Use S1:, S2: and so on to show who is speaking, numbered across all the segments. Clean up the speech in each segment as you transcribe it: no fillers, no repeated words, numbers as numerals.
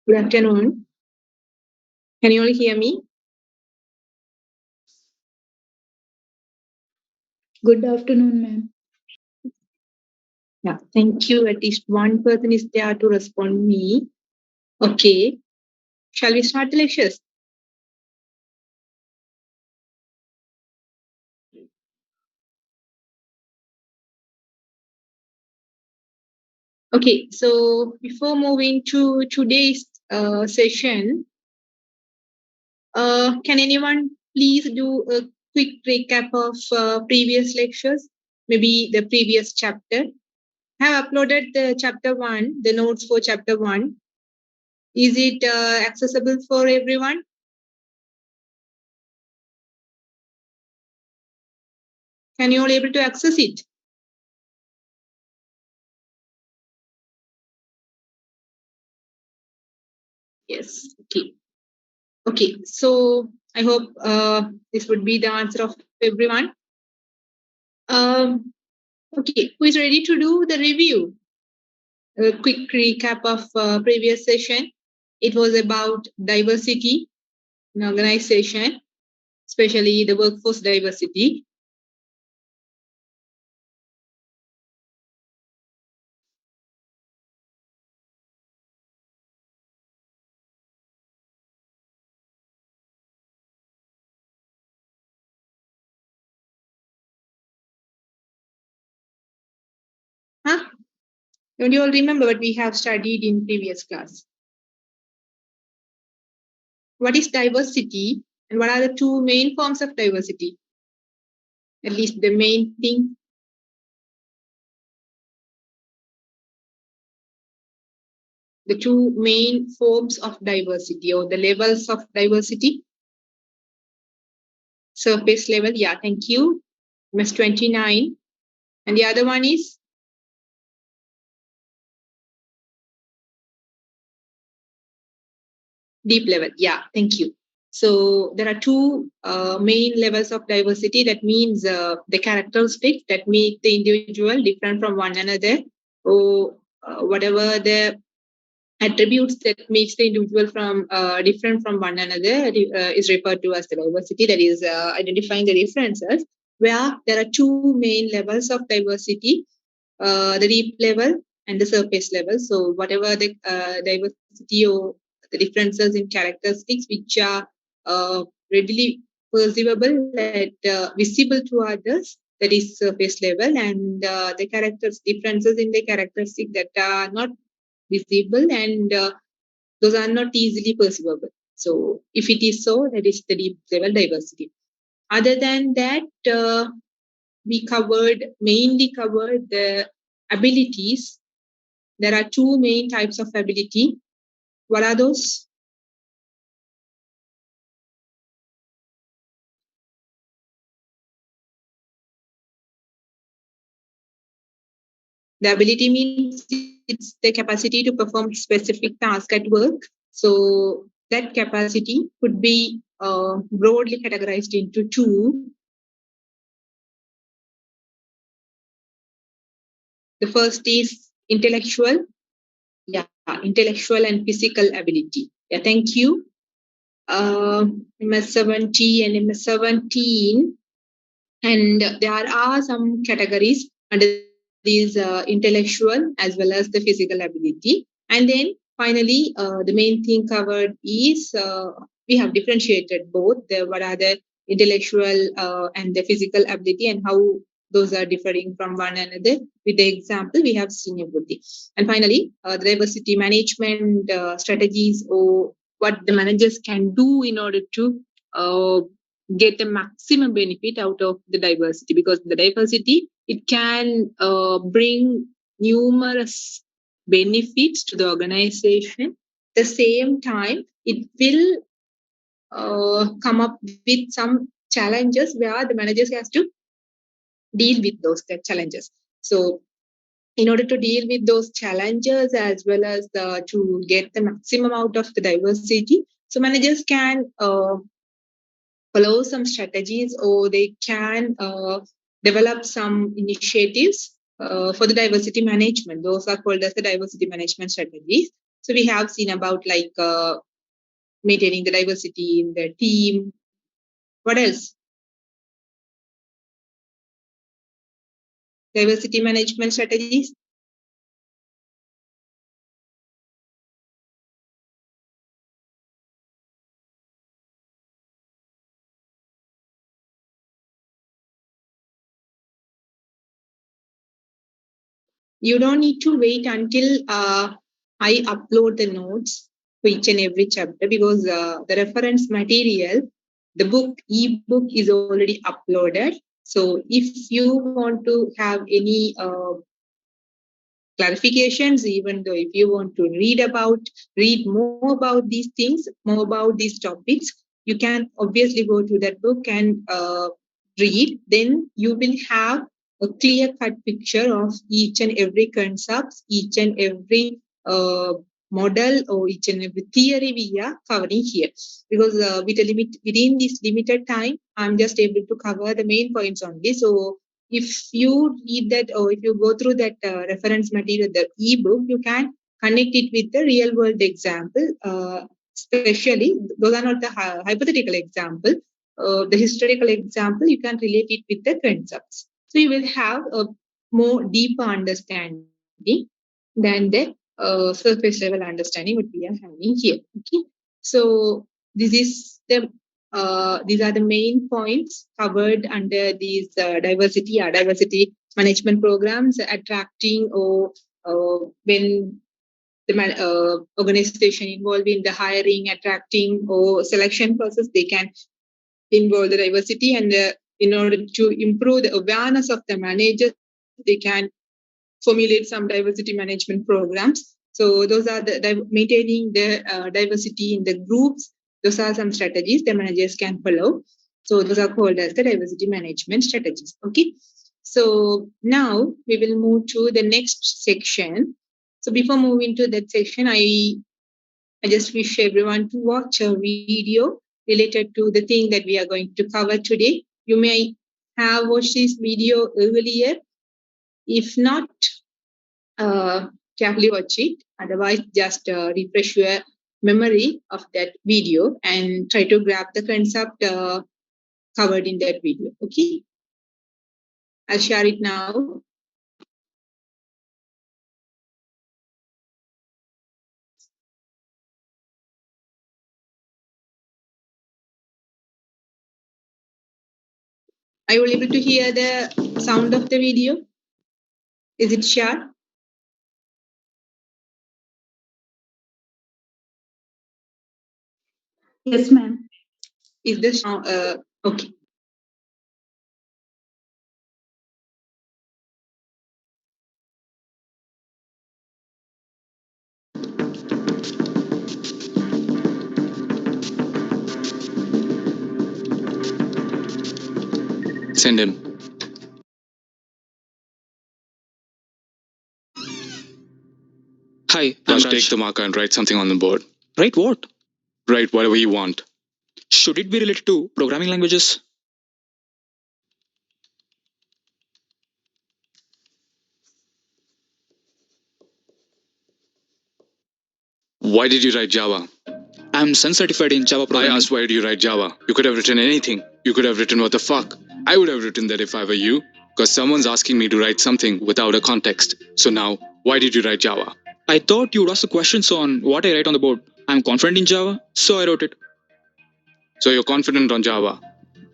S1: Good afternoon. Can you all hear me?
S2: Good afternoon, ma'am.
S1: Yeah, thank you. At least one person is there to respond me. Okay. Shall we start the lectures? Okay, so before moving to today's session, can anyone please do a quick recap of previous lectures? Maybe the previous chapter. I have uploaded the chapter 1, the notes for chapter 1. Is it accessible for everyone? Can you all able to access it? Yes. Okay. Okay. So I hope this would be the answer of everyone. Okay. Who is ready to do the review? A quick recap of previous session. It was about diversity in organization, especially the workforce diversity. Huh? Don't you all remember what we have studied in previous class? What is diversity and what are the two main forms of diversity? At least the main thing. The two main forms of diversity or the levels of diversity. Surface level, yeah, thank you. MS 29. And the other one is deep level, yeah, thank you. So there are two main levels of diversity. That means the characteristics that make the individual different from one another, or whatever the attributes that makes the individual from different from one another is referred to as the diversity. That is identifying the differences. Where there are two main levels of diversity, the deep level and the surface level. So whatever the diversity or the differences in characteristics which are readily perceivable and visible to others, that is surface level, and the characters differences in the characteristic that are not visible and those are not easily perceivable. So if it is so, that is the deep level diversity. Other than that, we mainly covered the abilities. There are two main types of ability. What are those? The ability means it's the capacity to perform specific task at work. So that capacity could be broadly categorized into two. The first is intellectual. Yeah, intellectual and physical ability. Yeah, thank you. MS 70 and MS 17. And there are some categories under these intellectual as well as the physical ability. And then finally, the main thing covered is we have differentiated both the what are the intellectual and the physical ability and how those are differing from one another. With the example, we have seen everything. And finally, the diversity management strategies or what the managers can do in order to get the maximum benefit out of the diversity, because the diversity, it can bring numerous benefits to the organization. At the same time, it will come up with some challenges where the managers has to deal with those challenges. So in order to deal with those challenges as well as to get the maximum out of the diversity, so managers can follow some strategies or they can develop some initiatives for the diversity management. Those are called as the diversity management strategies. So we have seen about like maintaining the diversity in the team. What else? Diversity management strategies. You don't need to wait until I upload the notes for each and every chapter because the reference material, the book, ebook is already uploaded. So if you want to have any clarifications, even though if you want to read more about these things, more about these topics, you can obviously go to that book and read. Then you will have a clear cut picture of each and every concept, each and every model or each and every theory we are covering here. Because within this limited time, I'm just able to cover the main points only. So if you read that or if you go through that reference material, the ebook, you can connect it with the real world example. Especially, those are not the hypothetical example. The historical example, you can relate it with the concepts. So you will have a more deeper understanding than the surface level understanding what we are having here. Okay, so this is the these are the main points covered under these diversity management programs, attracting or when the organization involved in the hiring, attracting or selection process, they can involve the diversity and in order to improve the awareness of the managers, they can formulate some diversity management programs. So those are the maintaining the diversity in the groups. Those are some strategies the managers can follow. So those are called as the diversity management strategies. Okay. So now we will move to the next section. So before moving to that section, I just wish everyone to watch a video related to the thing that we are going to cover today. You may have watched this video earlier. If not, uh, carefully watch it. Otherwise, just refresh your memory of that video and try to grab the concept covered in that video. Okay, I'll share it now. Are you able to hear the sound of the video? Is it shared?
S2: Yes, ma'am.
S1: Is the sound okay?
S3: Send him.
S4: Hi,
S3: Now
S4: Raj.
S3: take the marker and write something on the board.
S4: Write what?
S3: Write whatever you want.
S4: Should it be related to programming languages?
S3: Why did you write Java?
S4: I'm Sun certified in Java
S3: I
S4: programming.
S3: asked why did you write Java? You could have written anything. You could have written what the fuck. I would have written that if I were you. Because someone's asking me to write something without a context. So now, why did you write Java?
S4: I thought you'd ask the questions on what I write on the board. I'm confident in Java, so I wrote it.
S3: So you're confident on Java.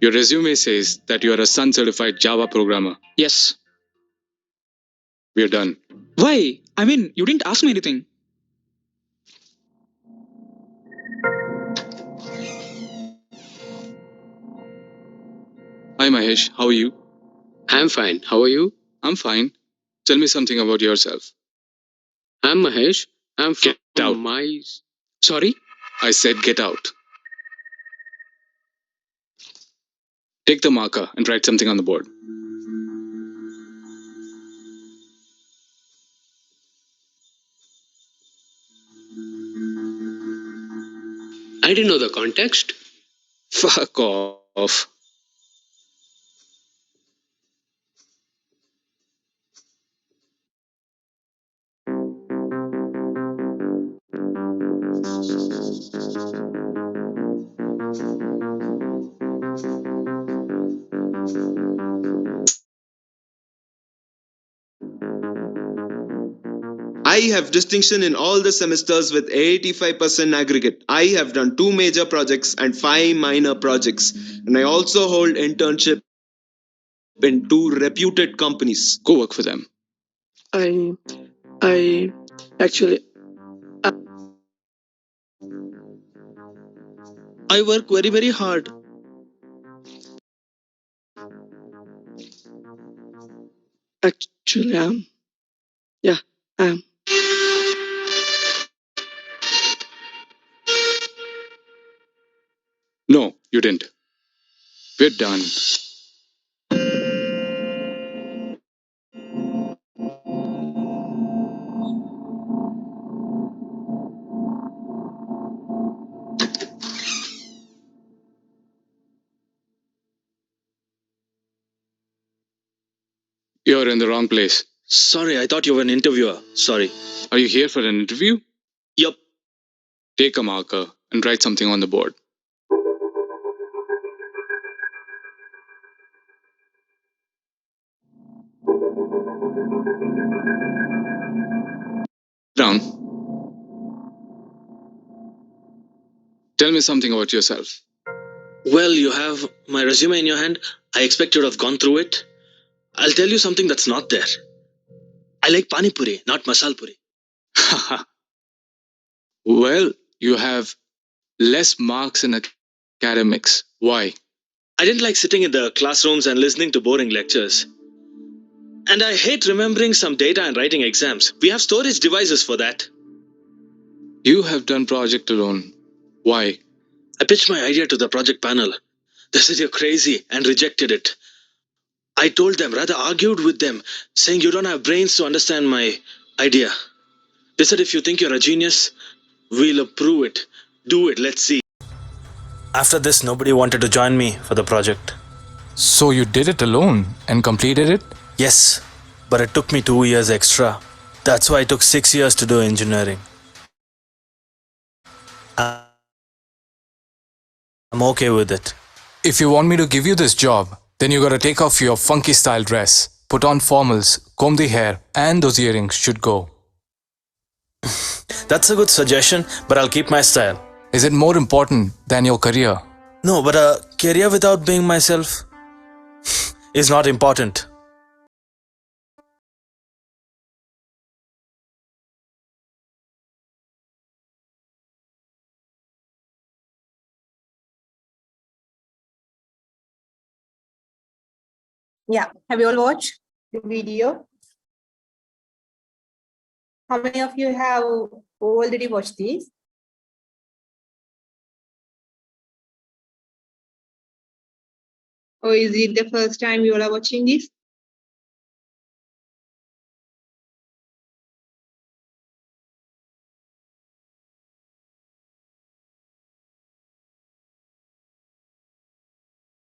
S3: Your resume says that you are a Sun certified Java programmer.
S4: Yes.
S3: We're done.
S4: Why? I mean, you didn't ask me anything.
S3: Hi Mahesh, how are you?
S5: I'm fine. How are you?
S3: I'm fine. Tell me something about yourself.
S5: I'm Mahesh. I'm from
S3: Get out.
S5: my.
S4: Sorry?
S3: I said get out. Take the marker and write something on the board.
S5: I didn't know the context.
S3: Fuck off.
S6: I have distinction in all the semesters with 85% aggregate. I have done 2 major projects and 5 minor projects. And I also hold internship in 2 reputed companies.
S3: Go work for them.
S7: I actually I work very hard. Actually, yeah, I'm.
S3: No, you didn't. We're done. You're in the wrong place.
S7: Sorry, I thought you were an interviewer. Sorry.
S3: Are you here for an interview?
S7: Yup.
S3: Take a marker and write something on the board. Down. Tell me something about yourself.
S7: Well, you have my resume in your hand. I expect you to have gone through it. I'll tell you something that's not there. I like pani puri, not masal puri.
S3: Well, you have less marks in academics. Why?
S7: I didn't like sitting in the classrooms and listening to boring lectures. And I hate remembering some data and writing exams. We have storage devices for that.
S3: You have done project alone. Why?
S7: I pitched my idea to the project panel. They said you're crazy and rejected it. I told them, rather argued with them, saying you don't have brains to understand my idea. They said if you think you're a genius, we'll approve it. Do it, let's see. After this, nobody wanted to join me for the project.
S8: So you did it alone and completed it?
S7: Yes, but it took me 2 years extra. That's why it took 6 years to do engineering. I'm okay with it.
S8: If you want me to give you this job, then you gotta take off your funky style dress, put on formals, comb the hair, and those earrings should go.
S7: That's a good suggestion, but I'll keep my style.
S8: Is it more important than your career?
S7: No, but a career without being myself is not important.
S9: Yeah. Have you all watched the video? How many of you have already watched this?
S1: Or is it the first time you all are watching this?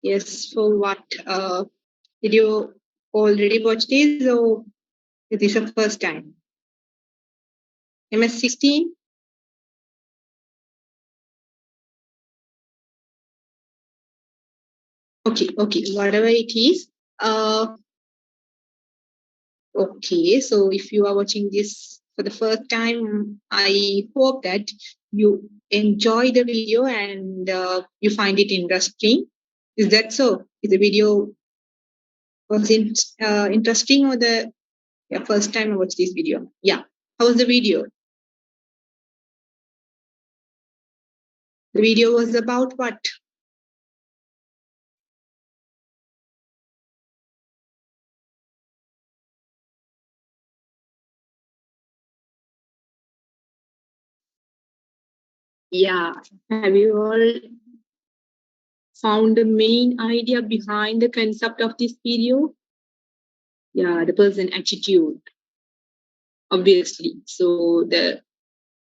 S1: Yes, so what? Did you already watch this or is this the first time? MS-16? Okay, whatever it is. Okay, so if you are watching this for the first time, I hope that you enjoy the video and you find it interesting. Is that so? Is the video was interesting or the first time I watched this video? Yeah. How was the video? The video was about what? Yeah. Have you all found the main idea behind the concept of this video? Yeah, the person attitude. Obviously. So the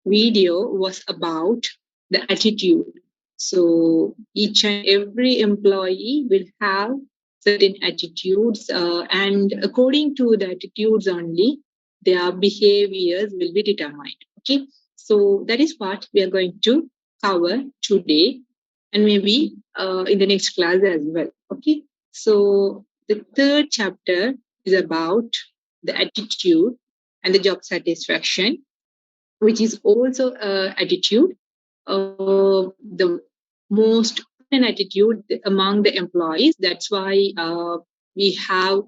S1: video was about the attitude. So each and every employee will have certain attitudes, and according to the attitudes only, their behaviors will be determined. Okay, so that is what we are going to cover today and maybe in the next class as well. Okay. So the third chapter is about the attitude and the job satisfaction, which is also attitude, the most common attitude among the employees. That's why we have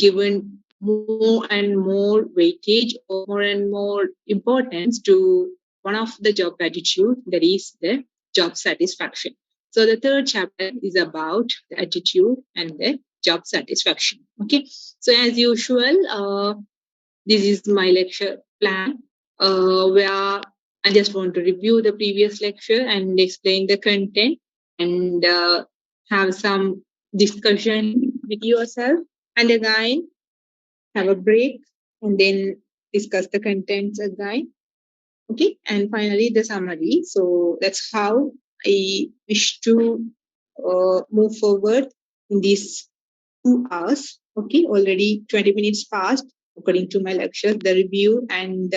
S1: given more and more weightage or more and more importance to one of the job attitude, that is the job satisfaction. So the third chapter is about the attitude and the job satisfaction. Okay. So as usual, this is my lecture plan, where I just want to review the previous lecture and explain the content and have some discussion with yourself, and again have a break and then discuss the contents again. Okay, and finally the summary. So that's how I wish to move forward in these 2 hours. Okay, already 20 minutes passed according to my lecture. The review and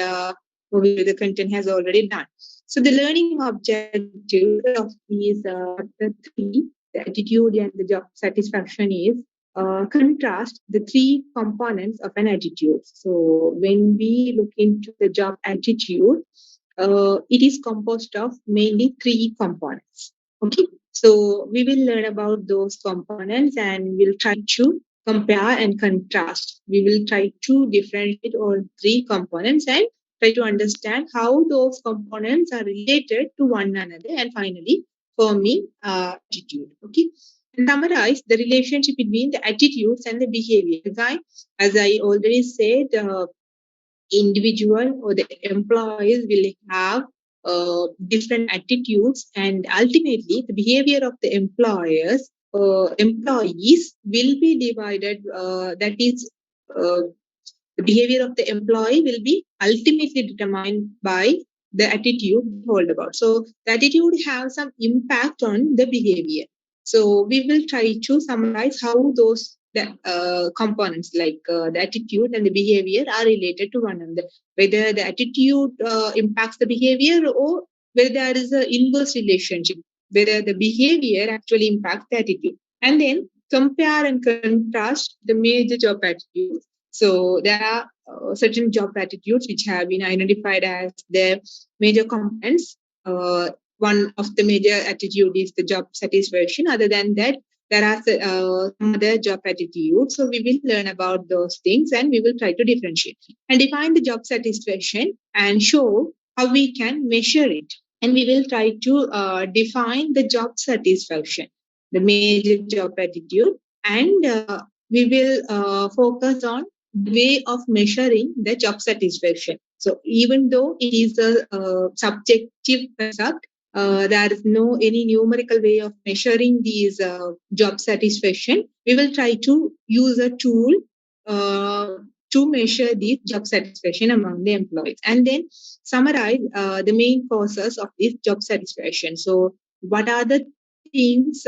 S1: moving to the content has already done. So the learning objective of these chapter 3, the attitude and the job satisfaction, is contrast the three components of an attitude. So when we look into the job attitude, it is composed of mainly three components. Okay, so we will learn about those components and we'll try to compare and contrast. We will try to differentiate all three components and try to understand how those components are related to one another, and finally forming attitude. Okay. And summarize the relationship between the attitudes and the behavior. Again, as I already said, individual or the employees will have different attitudes, and ultimately the behavior of the employees will be divided. That is, the behavior of the employee will be ultimately determined by the attitude we hold about. So the attitude has some impact on the behavior. So we will try to summarize how those components like the attitude and the behavior are related to one another. Whether the attitude impacts the behavior, or whether there is an inverse relationship, whether the behavior actually impacts the attitude. And then compare and contrast the major job attitudes. So there are certain job attitudes which have been identified as the major components. One of the major attitude is the job satisfaction. Other than that, there are some other job attitudes. So we will learn about those things and we will try to differentiate and define the job satisfaction and show how we can measure it. And we will try to define the job satisfaction, the major job attitude, and we will focus on the way of measuring the job satisfaction. So even though it is a subjective concept, there is no any numerical way of measuring these job satisfaction. We will try to use a tool to measure the job satisfaction among the employees, and then summarize the main causes of this job satisfaction. So what are the things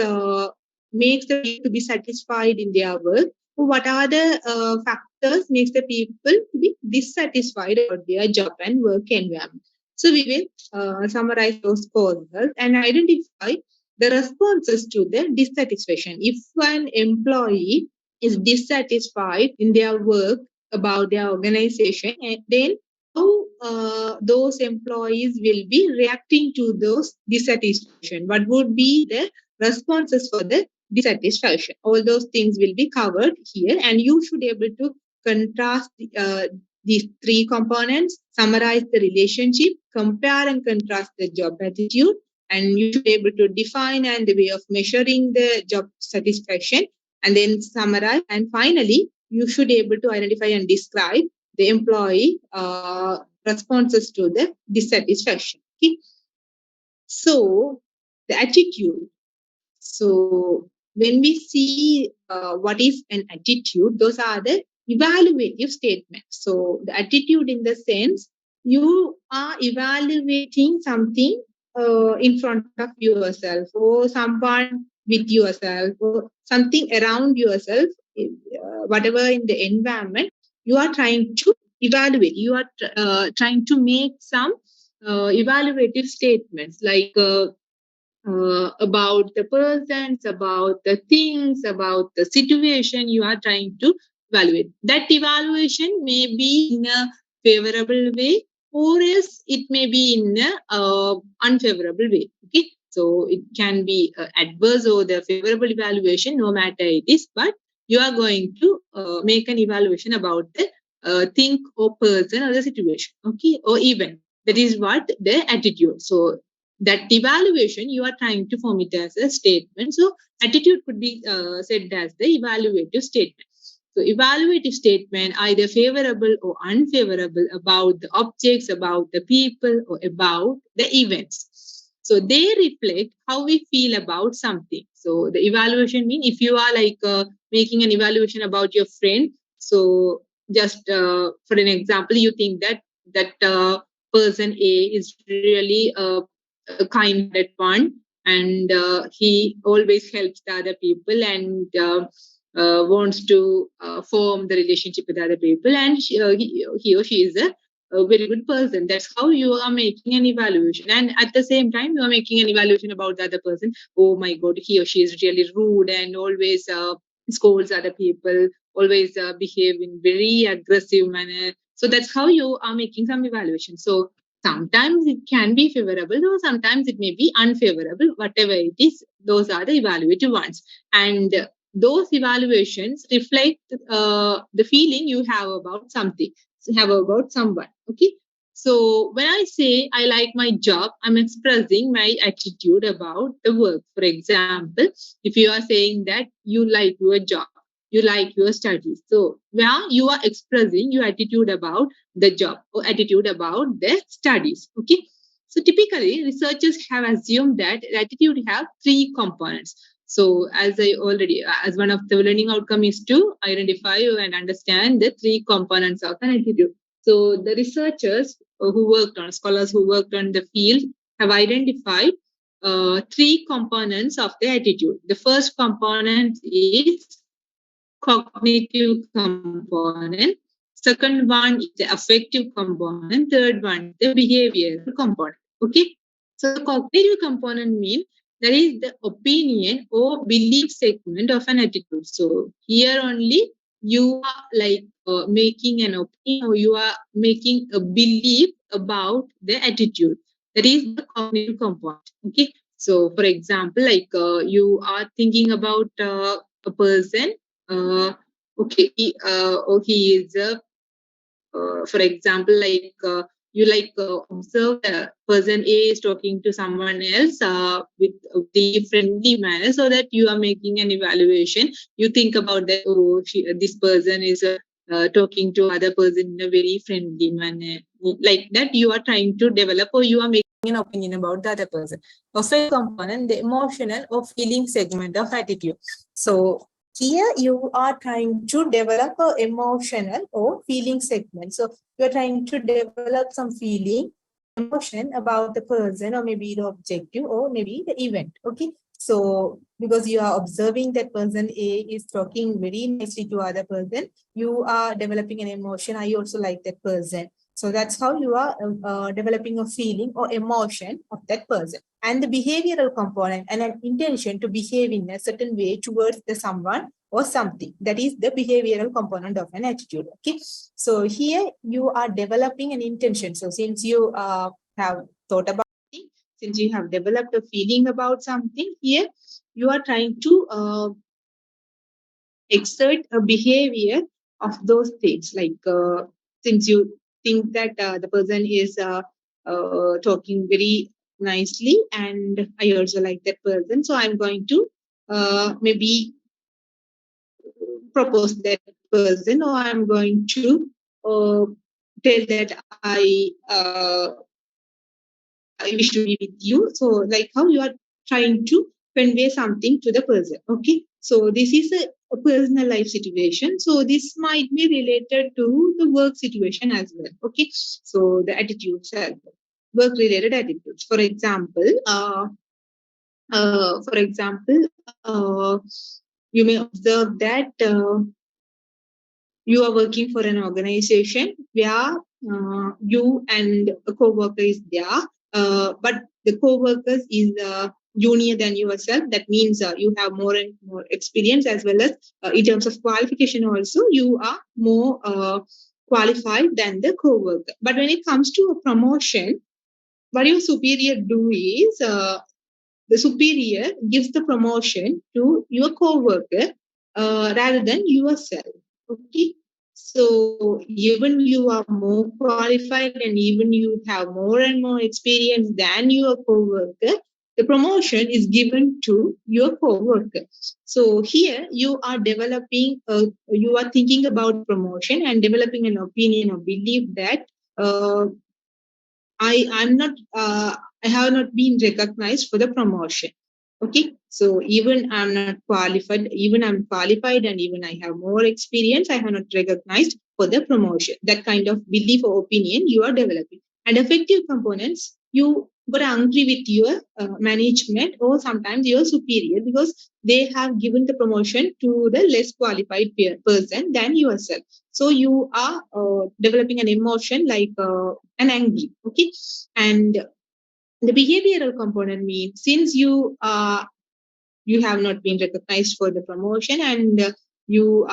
S1: makes the people to be satisfied in their work? What are the factors makes the people to be dissatisfied about their job and work environment? So we will summarize those causes and identify the responses to the dissatisfaction. If an employee is dissatisfied in their work about their organization, and then how those employees will be reacting to those dissatisfaction. What would be the responses for the dissatisfaction? All those things will be covered here, and you should be able to contrast these three components, summarize the relationship, compare and contrast the job attitude, and you should be able to define and the way of measuring the job satisfaction, and then summarize. And finally, you should be able to identify and describe the employee responses to the dissatisfaction. Okay. So the attitude. So when we see what is an attitude, those are the evaluative statements. So the attitude in the sense you are evaluating something in front of yourself, or someone with yourself, or something around yourself, whatever in the environment, you are trying to evaluate. You are trying to make some evaluative statements like about the persons, about the things, about the situation you are trying to evaluate. That evaluation may be in a favorable way, or else it may be in a unfavorable way. Okay, so it can be adverse or the favorable evaluation, no matter it is, but you are going to make an evaluation about the thing or person or the situation, okay, or event. That is what the attitude. So that evaluation you are trying to form it as a statement. So attitude could be said as the evaluative statement. So evaluative statement either favorable or unfavorable about the objects, about the people, or about the events. So they reflect how we feel about something. So the evaluation mean if you are like making an evaluation about your friend. So just for an example, you think that person A is really a kind-hearted one, and he always helps the other people and wants to form the relationship with other people, and he or she is a very good person. That's how you are making an evaluation, and at the same time you are making an evaluation about the other person. Oh my god, he or she is really rude and always scolds other people, always behave in very aggressive manner. So that's how you are making some evaluation. So sometimes it can be favorable, or sometimes it may be unfavorable. Whatever it is, those are the evaluative ones. And those evaluations reflect the feeling you have about something, have about someone. Okay. So when I say I like my job, I'm expressing my attitude about the work. For example, if you are saying that you like your job, you like your studies. So where you are expressing your attitude about the job or attitude about the studies. Okay. So typically, researchers have assumed that attitude have three components. So as one of the learning outcome is to identify and understand the three components of an attitude. So the researchers scholars who worked on the field have identified three components of the attitude. The first component is cognitive component. Second one is the affective component. Third one, the behavioral component. Okay. So the cognitive component means that is the opinion or belief segment of an attitude. So here only you are like making an opinion, or you are making a belief about the attitude. That is the cognitive component. Okay. So for example, like you are thinking about a person. Okay, he is for example, like you like observe the person A is talking to someone else with the friendly manner, so that you are making an evaluation. You think about that. Oh, this person is talking to other person in a very friendly manner, like that. You are trying to develop, or you are making an opinion about the other person. Affect component, the emotional or feeling segment of attitude. So here you are trying to develop an emotional or feeling segment. So you're trying to develop some feeling, emotion about the person, or maybe the objective, or maybe the event. Okay. So because you are observing that person A is talking very nicely to other person, you are developing an emotion. I also like that person. So that's how you are developing a feeling or emotion of that person. And the behavioral component and an intention to behave in a certain way towards the someone or something. That is the behavioral component of an attitude. Okay. So here you are developing an intention. So since you have thought about it, since you have developed a feeling about something, here you are trying to exert a behavior of those things. Like since you think that the person is talking very nicely, and I also like that person, so I'm going to maybe propose that person, or I'm going to tell that I wish to be with you. So like how you are trying to convey something to the person. Okay. So this is a personal life situation. So this might be related to the work situation as well. Okay. So the attitudes are work related attitudes. For example, you may observe that you are working for an organization where you and a co-worker is there, but the co-workers is junior than yourself. That means you have more and more experience, as well as in terms of qualification also, you are more qualified than the co-worker. But when it comes to a promotion, what your superior do is the superior gives the promotion to your co-worker rather than yourself. Okay. So even you are more qualified and even you have more and more experience than your co-worker, the promotion is given to your co-worker. So here you are developing, you are thinking about promotion and developing an opinion or belief that uh, I'm not, I have not been recognized for the promotion. Okay. So even I'm not qualified, even I'm qualified and even I have more experience, I have not recognized for the promotion. That kind of belief or opinion you are developing. And affective components, you got angry with your management or sometimes your superior because they have given the promotion to the less qualified person than yourself. So you are developing an emotion like an angry. Okay. And the behavioral component means since you have not been recognized for the promotion and you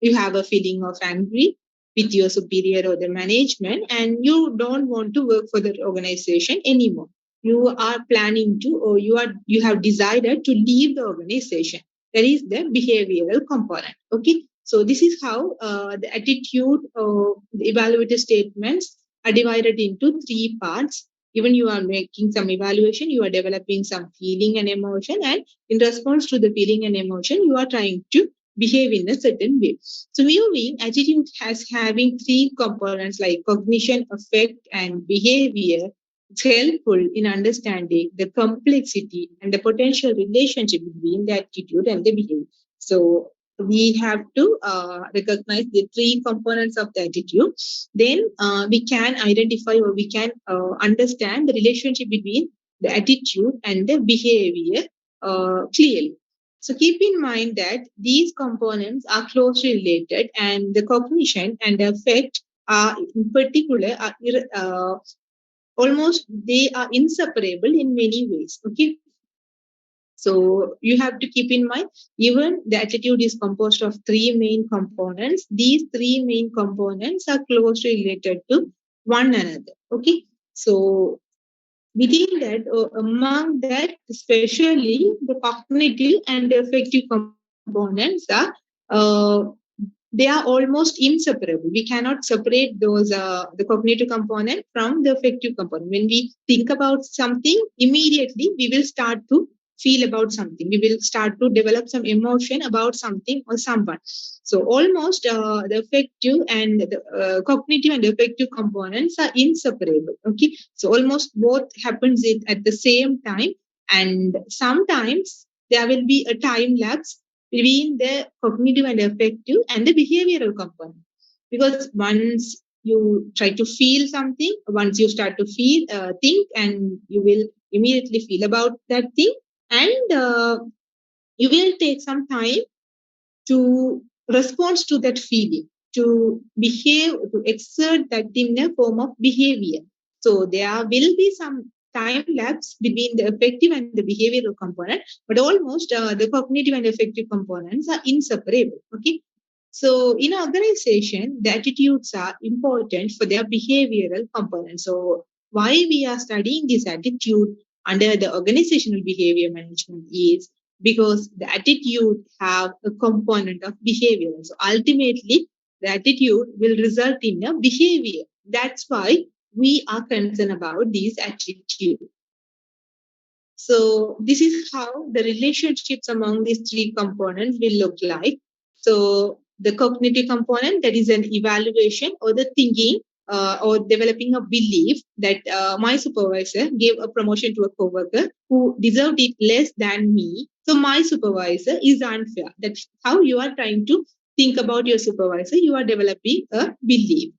S1: you have a feeling of angry with your superior or the management and you don't want to work for the organization anymore. You are planning to, or you have decided to leave the organization. That is the behavioral component. Okay. So this is how the attitude or the evaluative statements are divided into three parts. Even you are making some evaluation, you are developing some feeling and emotion, and in response to the feeling and emotion, you are trying to behave in a certain way. So viewing attitude has having three components like cognition, affect, and behavior. It's helpful in understanding the complexity and the potential relationship between the attitude and the behavior. So we have to recognize the three components of the attitude. Then we can identify or we can understand the relationship between the attitude and the behavior clearly. So keep in mind that these components are closely related and the cognition and the affect are in particular are almost they are inseparable in many ways. Okay. So you have to keep in mind, even the attitude is composed of three main components. These three main components are closely related to one another. Okay. So within that, among that, especially the cognitive and the affective components are they are almost inseparable. We cannot separate those the cognitive component from the affective component. When we think about something, immediately we will start to feel about something. We will start to develop some emotion about something or someone. So almost the affective and the cognitive and affective components are inseparable. Okay, so almost both happens at the same time, and sometimes there will be a time lapse between the cognitive and affective and the behavioral component. Because once you try to feel something, once you start to feel, think, and you will immediately feel about that thing, and you will take some time to respond to that feeling, to behave, to exert that in a form of behavior. So there will be some time lapse between the affective and the behavioral component, but almost the cognitive and affective components are inseparable. Okay. So in an organization, the attitudes are important for their behavioral components. So why we are studying this attitude under the organizational behavior management is because the attitude have a component of behavior. So ultimately, the attitude will result in a behavior. That's why we are concerned about this attitude. So this is how the relationships among these three components will look like. So the cognitive component, that is an evaluation or the thinking or developing a belief that my supervisor gave a promotion to a coworker who deserved it less than me. So my supervisor is unfair. That's how you are trying to think about your supervisor. You are developing a belief.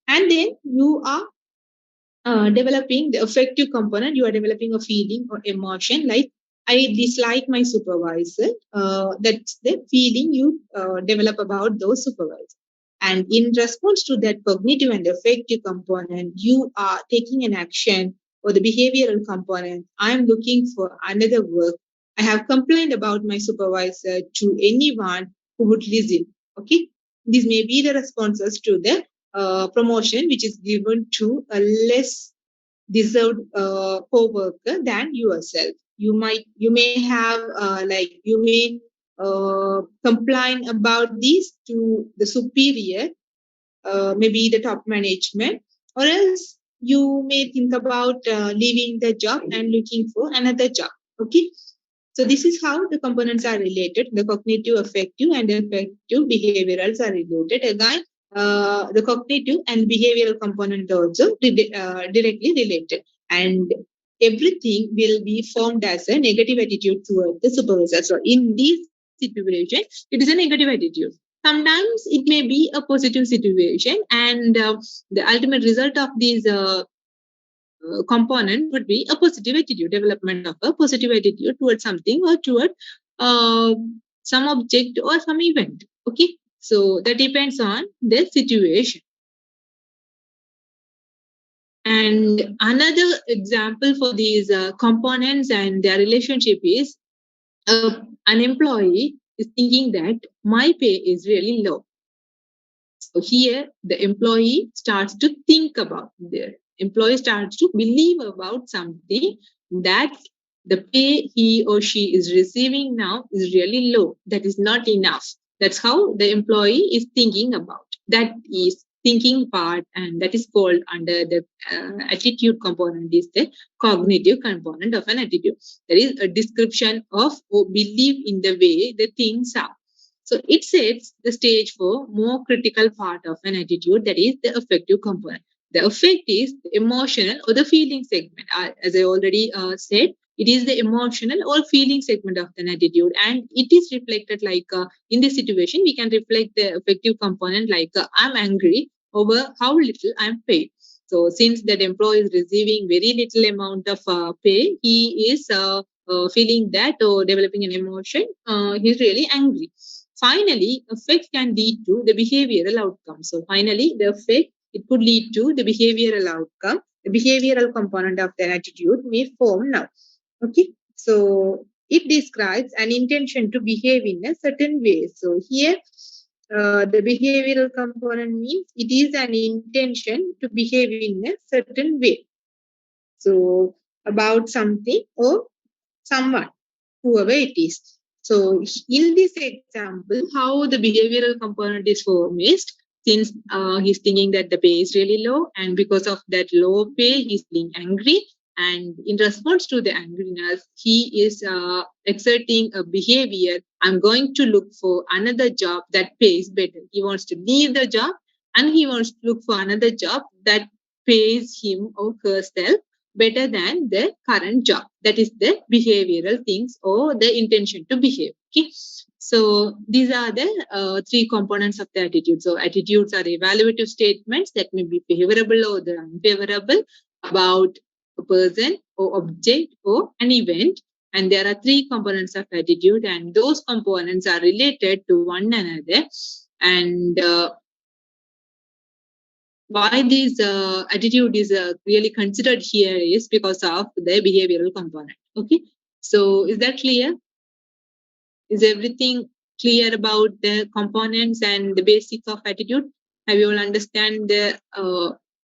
S1: And then you are developing the affective component. You are developing a feeling or emotion like I dislike my supervisor. That's the feeling you develop about those supervisors. And in response to that cognitive and affective component, you are taking an action or the behavioral component. I'm looking for another work. I have complained about my supervisor to anyone who would listen. Okay. These may be the responses to the promotion which is given to a less deserved co-worker than yourself. You may have you may complain about this to the superior, maybe the top management, or else you may think about leaving the job and looking for another job. Okay. So this is how the components are related. The cognitive, affective, and affective behaviorals are related. Again, the cognitive and behavioral component also directly related. And everything will be formed as a negative attitude toward the supervisor. So in this situation, it is a negative attitude. Sometimes it may be a positive situation, and the ultimate result of these component would be a positive attitude, development of a positive attitude towards something or toward uh, some object or some event. Okay, so that depends on the situation. And another example for these components and their relationship is an employee is thinking that my pay is really low. So here the employee starts to think about the employee starts to believe about something, that the pay he or she is receiving now is really low. That is not enough. That's how the employee is thinking about. That is thinking part, and that is called under the attitude component is the cognitive component of an attitude. There is a description of or belief in the way the things are. So it sets the stage for more critical part of an attitude, that is the affective component. The affect is the emotional or the feeling segment. As I already said, it is the emotional or feeling segment of an attitude, and it is reflected in this situation, we can reflect the affective component I'm angry over how little I'm paid. So since that employee is receiving very little amount of pay, he is feeling that or developing an emotion. He's really angry. Finally, effect can lead to the behavioral outcome. So finally, the effect, it could lead to the behavioral outcome. The behavioral component of the attitude may form now. Okay. So it describes an intention to behave in a certain way. So here, the behavioral component means it is an intention to behave in a certain way. So about something or someone, whoever it is. So in this example, how the behavioral component is formed is, since he's thinking that the pay is really low, and because of that low pay, he's being angry. And in response to the angriness, he is exerting a behavior. I'm going to look for another job that pays better. He wants to leave the job and he wants to look for another job that pays him or herself better than the current job. That is the behavioral things or the intention to behave. Okay. So these are the three components of the attitude. So attitudes are evaluative statements that may be favorable or the unfavorable about a person or object or an event. And there are three components of attitude, and those components are related to one another. And why this attitude is really considered here is because of the behavioral component. Okay, so is that clear? Is everything clear about the components and the basics of attitude? Have you all understand the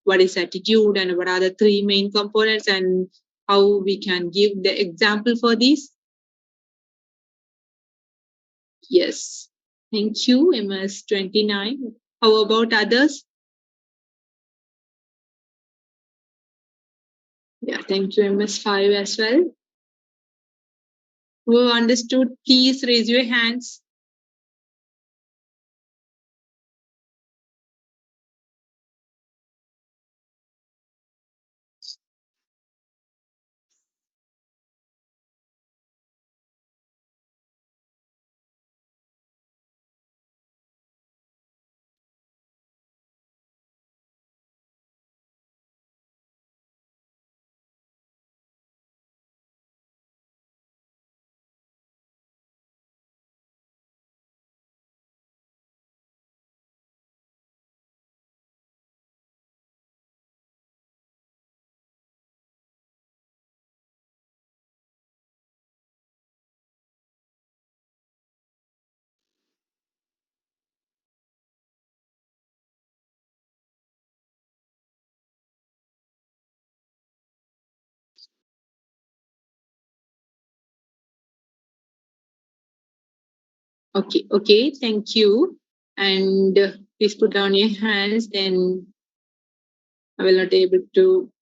S1: what is attitude and what are the three main components and how we can give the example for these? Yes, thank you. MS 29. How about others? Yeah, thank you. MS 5 as well. Who understood, please raise your hands. Okay, thank you. And please put down your hands, then I will not able to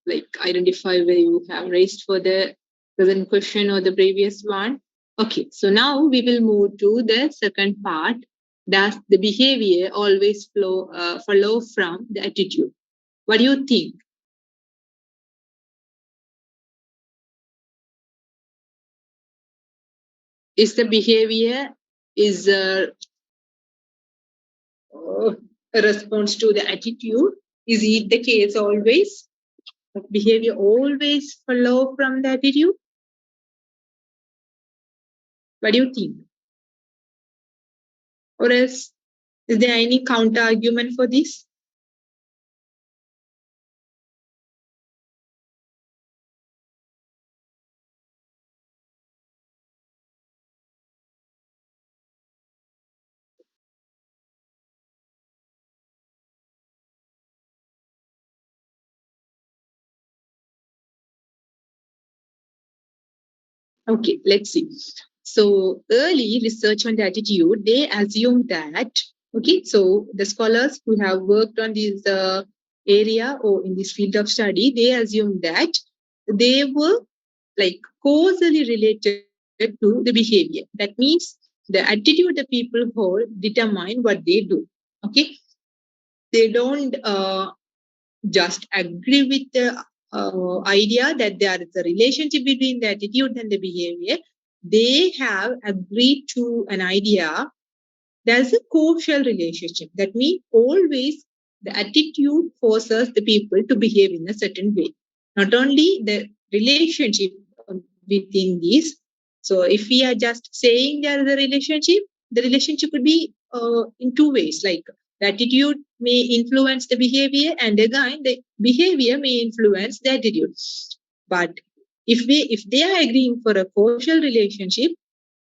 S1: identify where you have raised for the present question or the previous one. Okay, so now we will move to the second part. Does the behavior always follow from the attitude? What do you think? Is the behavior is a response to the attitude? Is it the case always? Behavior always follow from the attitude? What do you think? Or else, is there any counter argument for this? Okay, let's see. So early research on the attitude, they assume that, okay, so the scholars who have worked on this area or in this field of study, they assume that they were causally related to the behavior. That means the attitude the people hold determine what they do. Okay, they don't just agree with the idea that there is a relationship between the attitude and the behavior. They have agreed to an idea there's a causal relationship. That means always the attitude forces the people to behave in a certain way. Not only the relationship within this. So if we are just saying there is a relationship, the relationship could be in two ways. Like the attitude may influence the behavior, and again the behavior may influence the attitude. But if they are agreeing for a causal relationship,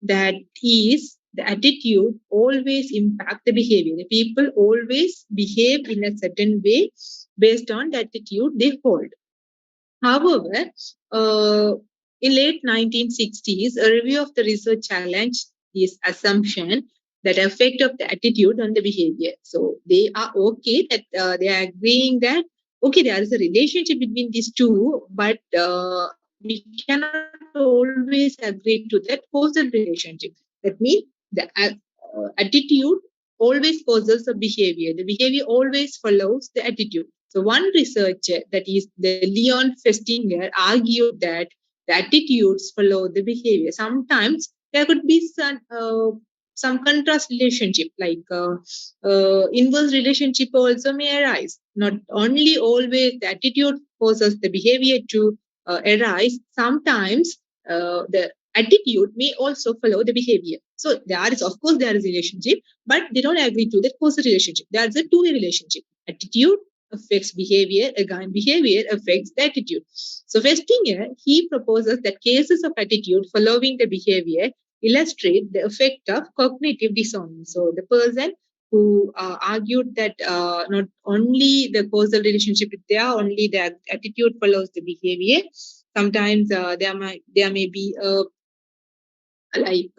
S1: that is the attitude always impact the behavior. The people always behave in a certain way based on the attitude they hold. However, in late 1960s, a review of the research challenged this assumption that effect of the attitude on the behavior. So they are okay that they are agreeing that okay, there is a relationship between these two, but we cannot always agree to that causal relationship. That means the attitude always causes a behavior. The behavior always follows the attitude. So one researcher, that is the Leon Festinger, argued that the attitudes follow the behavior. Sometimes there could be some contrast relationship, inverse relationship also may arise. Not only always the attitude causes the behavior to arise. Sometimes the attitude may also follow the behavior. So there is, of course, there is a relationship, but they don't agree to that causal relationship. There is a two-way relationship. Attitude affects behavior, again behavior affects the attitude. So Festinger, he proposes that cases of attitude following the behavior illustrate the effect of cognitive dissonance. So the person who argued that not only the causal relationship is there, only the attitude follows the behavior. Sometimes there may be like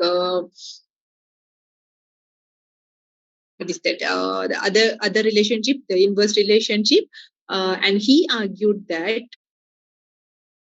S1: what is that the other relationship, the inverse relationship, and he argued that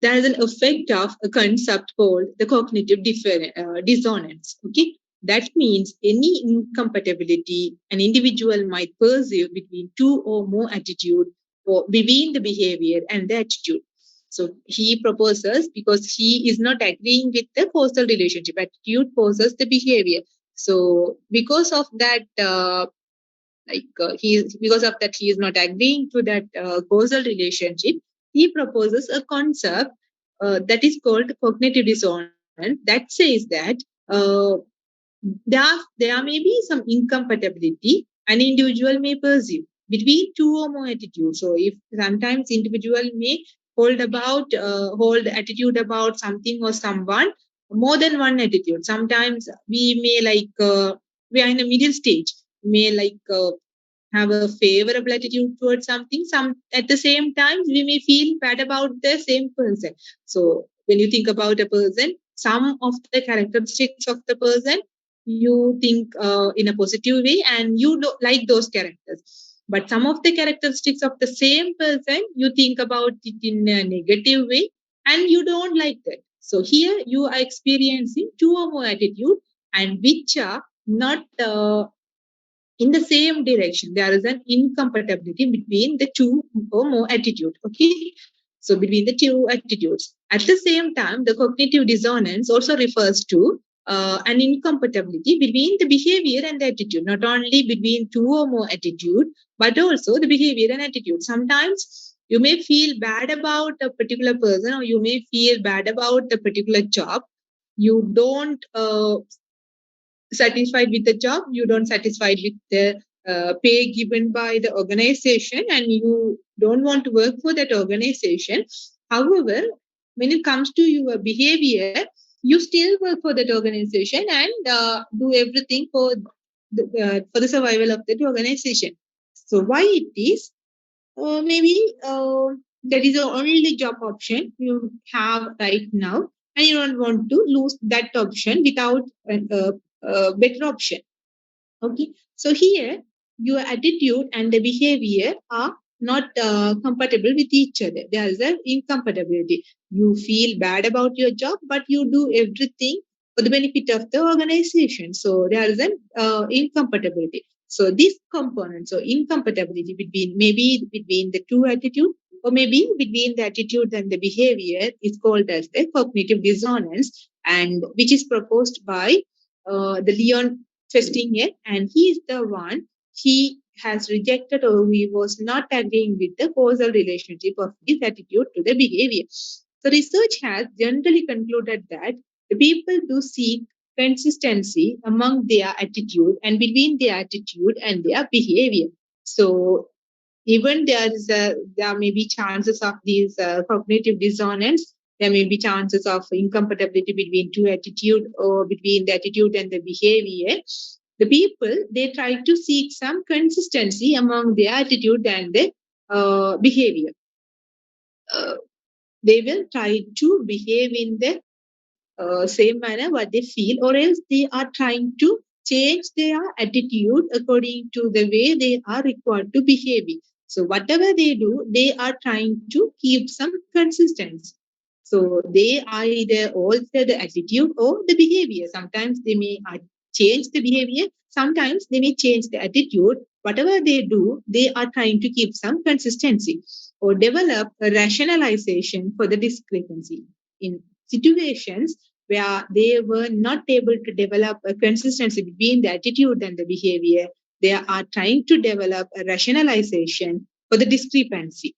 S1: there is an effect of a concept called the cognitive dissonance. Okay, that means any incompatibility an individual might perceive between two or more attitude or between the behavior and the attitude. So he proposes, because he is not agreeing with the causal relationship, attitude causes the behavior. So because of that, he is not agreeing to that causal relationship. He proposes a concept that is called cognitive dissonance, that says that uh, there may be some incompatibility an individual may perceive between two or more attitudes. So if sometimes individual may hold attitude about something or someone more than one attitude. Sometimes we may we are in a middle stage, may have a favorable attitude towards something. Some at the same time we may feel bad about the same person. So when you think about a person, some of the characteristics of the person you think in a positive way, and you like those characters. But some of the characteristics of the same person, you think about it in a negative way, and you don't like that. So here you are experiencing two or more attitude, and which are not in the same direction. There is an incompatibility between the two or more attitude. Okay. So between the two attitudes. At the same time, the cognitive dissonance also refers to an incompatibility between the behavior and the attitude, not only between two or more attitude, but also the behavior and attitude. Sometimes you may feel bad about a particular person, or you may feel bad about a particular job. You don't satisfied with the job, you don't satisfied with the pay given by the organization, and you don't want to work for that organization. However, when it comes to your behavior, you still work for that organization and do everything for the survival of that organization. So why it is? Maybe that is the only job option you have right now, and you don't want to lose that option without a better option. Okay, so here your attitude and the behavior are not compatible with each other. There is an incompatibility. You feel bad about your job, but you do everything for the benefit of the organization. So there is an incompatibility. So this component, so incompatibility between maybe between the two attitude, or maybe between the attitude and the behavior, is called as the cognitive dissonance, and which is proposed by the Leon Festinger, and he is the one. He has rejected, or he was not agreeing with the causal relationship of his attitude to the behavior. So research has generally concluded that the people do seek consistency among their attitude and between their attitude and their behavior. So even there may be chances of these cognitive dissonance. There may be chances of incompatibility between two attitude, or between the attitude and the behavior. The people, they try to seek some consistency among their attitude and the behavior. They will try to behave in the same manner what they feel, or else they are trying to change their attitude according to the way they are required to behave. So whatever they do, they are trying to keep some consistency. So they are either alter the attitude or the behavior. Sometimes they may change the behavior, sometimes they may change the attitude. Whatever they do, they are trying to keep some consistency or develop a rationalization for the discrepancy. In situations where they were not able to develop a consistency between the attitude and the behavior, they are trying to develop a rationalization for the discrepancy.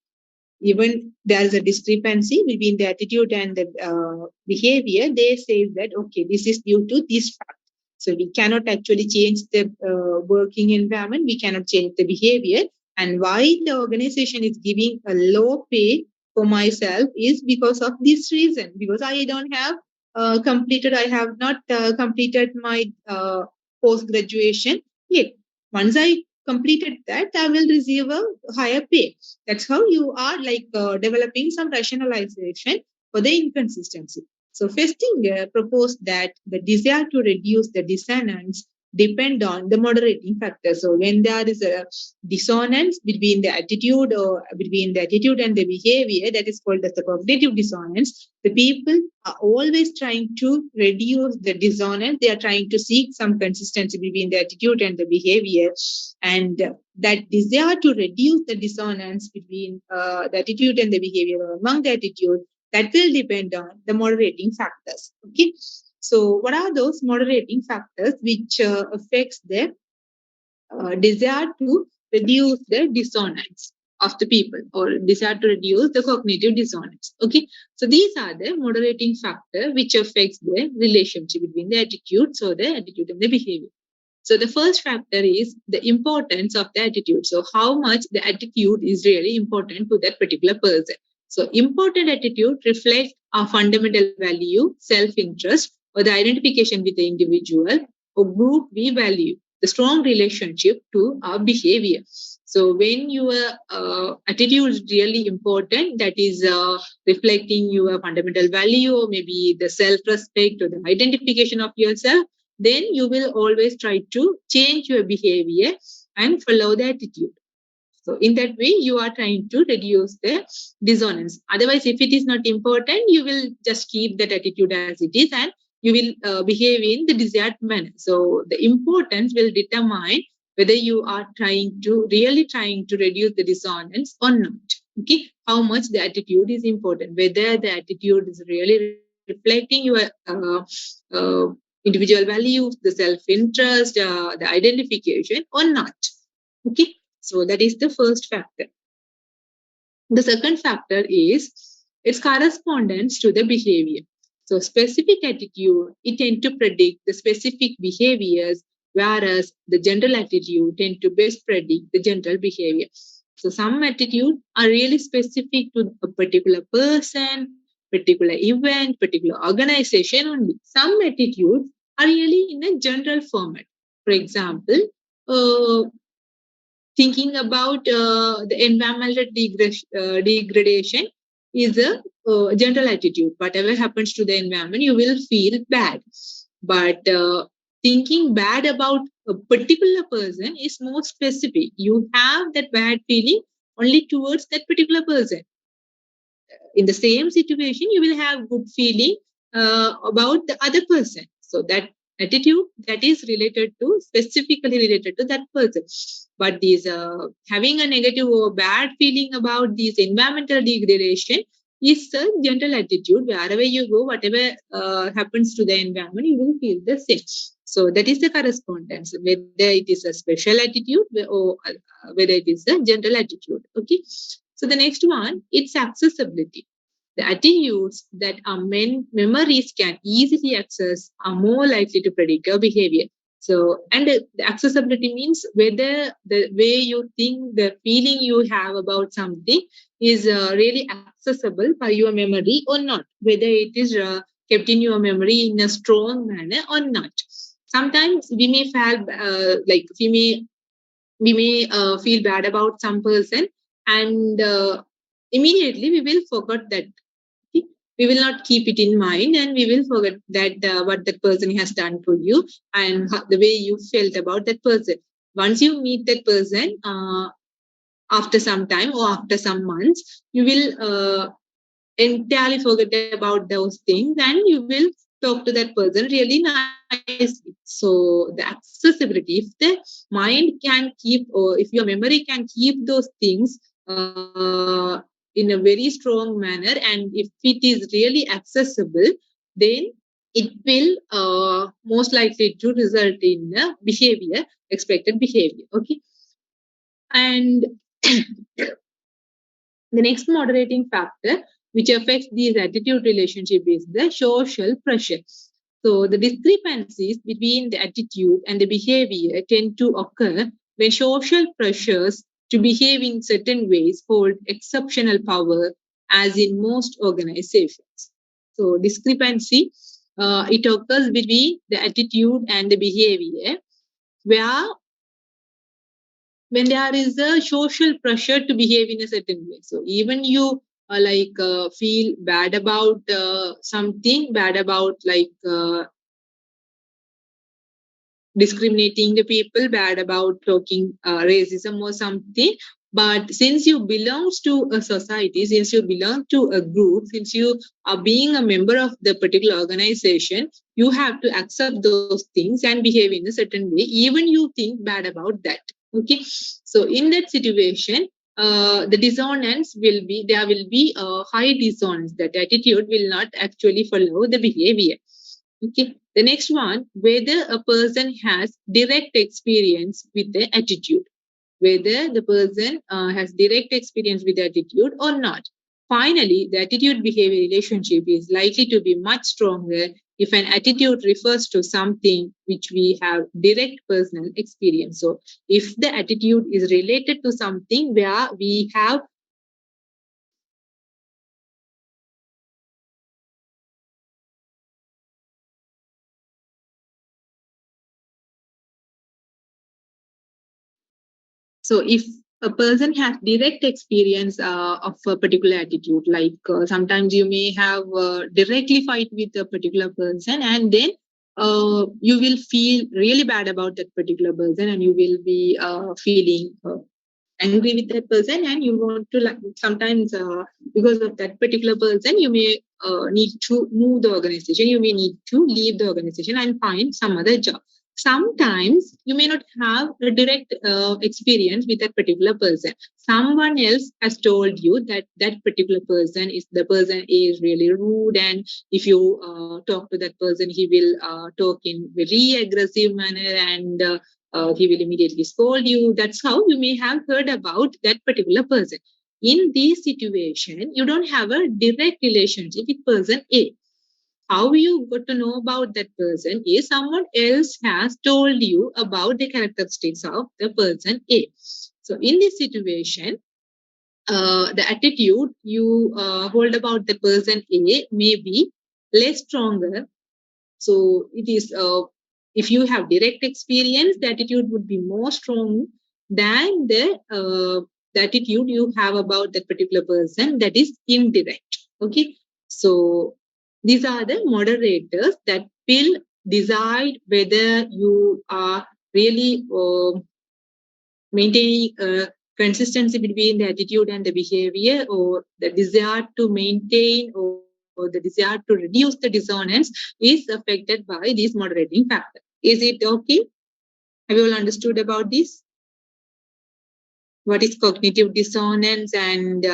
S1: Even there is a discrepancy between the attitude and the behavior, they say that, okay, this is due to this fact. So we cannot actually change the working environment, we cannot change the behavior. And why the organization is giving a low pay for myself is because of this reason, because I don't have I have not completed my post graduation yet. Once I completed that, I will receive a higher pay. That's how you are developing some rationalization for the inconsistency. So Festinger proposed that the desire to reduce the dissonance depend on the moderating factor. So when there is a dissonance between the attitude or between the attitude and the behavior, that is called as the cognitive dissonance, the people are always trying to reduce the dissonance. They are trying to seek some consistency between the attitude and the behavior, and that desire to reduce the dissonance between the attitude and the behavior, or among the attitude, that will depend on the moderating factors. Okay, so what are those moderating factors which affects the desire to reduce the dissonance of the people, or desire to reduce the cognitive dissonance? Okay, so these are the moderating factor which affects the relationship between the attitudes, or the attitude and the behavior. So the first factor is the importance of the attitude. So how much the attitude is really important to that particular person. So important attitude reflects our fundamental value, self-interest, or the identification with the individual or group we value, the strong relationship to our behavior. So when your attitude is really important, that is reflecting your fundamental value, or maybe the self-respect or the identification of yourself, then you will always try to change your behavior and follow the attitude. So in that way, you are trying to reduce the dissonance. Otherwise, if it is not important, you will just keep that attitude as it is and you will behave in the desired manner. So the importance will determine whether you are really trying to reduce the dissonance or not. Okay, how much the attitude is important, whether the attitude is really reflecting your uh, individual values, the self-interest, the identification or not. Okay, so that is the first factor. The second factor is its correspondence to the behavior. So specific attitude, it tend to predict the specific behaviors, whereas the general attitude tend to best predict the general behavior. So some attitude are really specific to a particular person, particular event, particular organization only. Some attitudes are really in a general format. For example, thinking about the environmental degradation is a general attitude. Whatever happens to the environment, you will feel bad. But thinking bad about a particular person is more specific. You have that bad feeling only towards that particular person. In the same situation, you will have good feeling about the other person. So that attitude that is related to specifically related to that person. But these having a negative or bad feeling about this environmental degradation is a general attitude. Wherever you go, whatever happens to the environment, you will feel the same. So that is the correspondence, whether it is a special attitude or whether it is a general attitude. Okay. So the next one, it's accessibility. The attitudes that our memories can easily access are more likely to predict your behavior. So, and the accessibility means whether the way you think, the feeling you have about something is really accessible by your memory or not, whether it is kept in your memory in a strong manner or not. Sometimes we may feel feel bad about some person and immediately we will forget that. Okay? We will not keep it in mind and we will forget that what that person has done to you and the way you felt about that person. Once you meet that person after some time or after some months, you will entirely forget about those things and you will talk to that person really nicely. So the accessibility, if the mind can keep or if your memory can keep those things in a very strong manner and if it is really accessible, then it will most likely to result in behavior, expected behavior. Okay. And the next moderating factor which affects these attitude relationship is the social pressure. So the discrepancies between the attitude and the behavior tend to occur when social pressures to behave in certain ways hold exceptional power, as in most organizations. So discrepancy, it occurs between the attitude and the behavior, where when there is a social pressure to behave in a certain way. So even you feel bad about something, bad about discriminating the people, bad about talking racism or something. But since you belong to a society, since you belong to a group, since you are being a member of the particular organization, you have to accept those things and behave in a certain way, even you think bad about that. Okay. So in that situation, the dissonance will be, there will be a high dissonance. That attitude will not actually follow the behavior. Okay. The next one, whether a person has direct experience with the attitude, whether the person has direct experience with the attitude or not. Finally, the attitude behavior relationship is likely to be much stronger if an attitude refers to something which we have direct personal experience. So if the attitude is related to something where we have So if a person has direct experience of a particular attitude, sometimes you may have directly fight with a particular person and then you will feel really bad about that particular person, and you will be feeling angry with that person, and you want to like sometimes because of that particular person you may need to move the organization, you may need to leave the organization and find some other job. Sometimes you may not have a direct experience with that particular person. Someone else has told you that that particular person is really rude, and if you talk to that person, he will talk in very aggressive manner, and he will immediately scold you. That's how you may have heard about that particular person. In this situation, you don't have a direct relationship with person A. How you got to know about that person is someone else has told you about the characteristics of the person A. So in this situation, the attitude you hold about the person A may be less stronger. So it is if you have direct experience, the attitude would be more strong than the attitude you have about that particular person that is indirect. Okay, so these are the moderators that will decide whether you are really maintaining a consistency between the attitude and the behavior, or the desire to maintain, or the desire to reduce the dissonance is affected by these moderating factors. Is it okay? Have you all understood about this? What is cognitive dissonance, and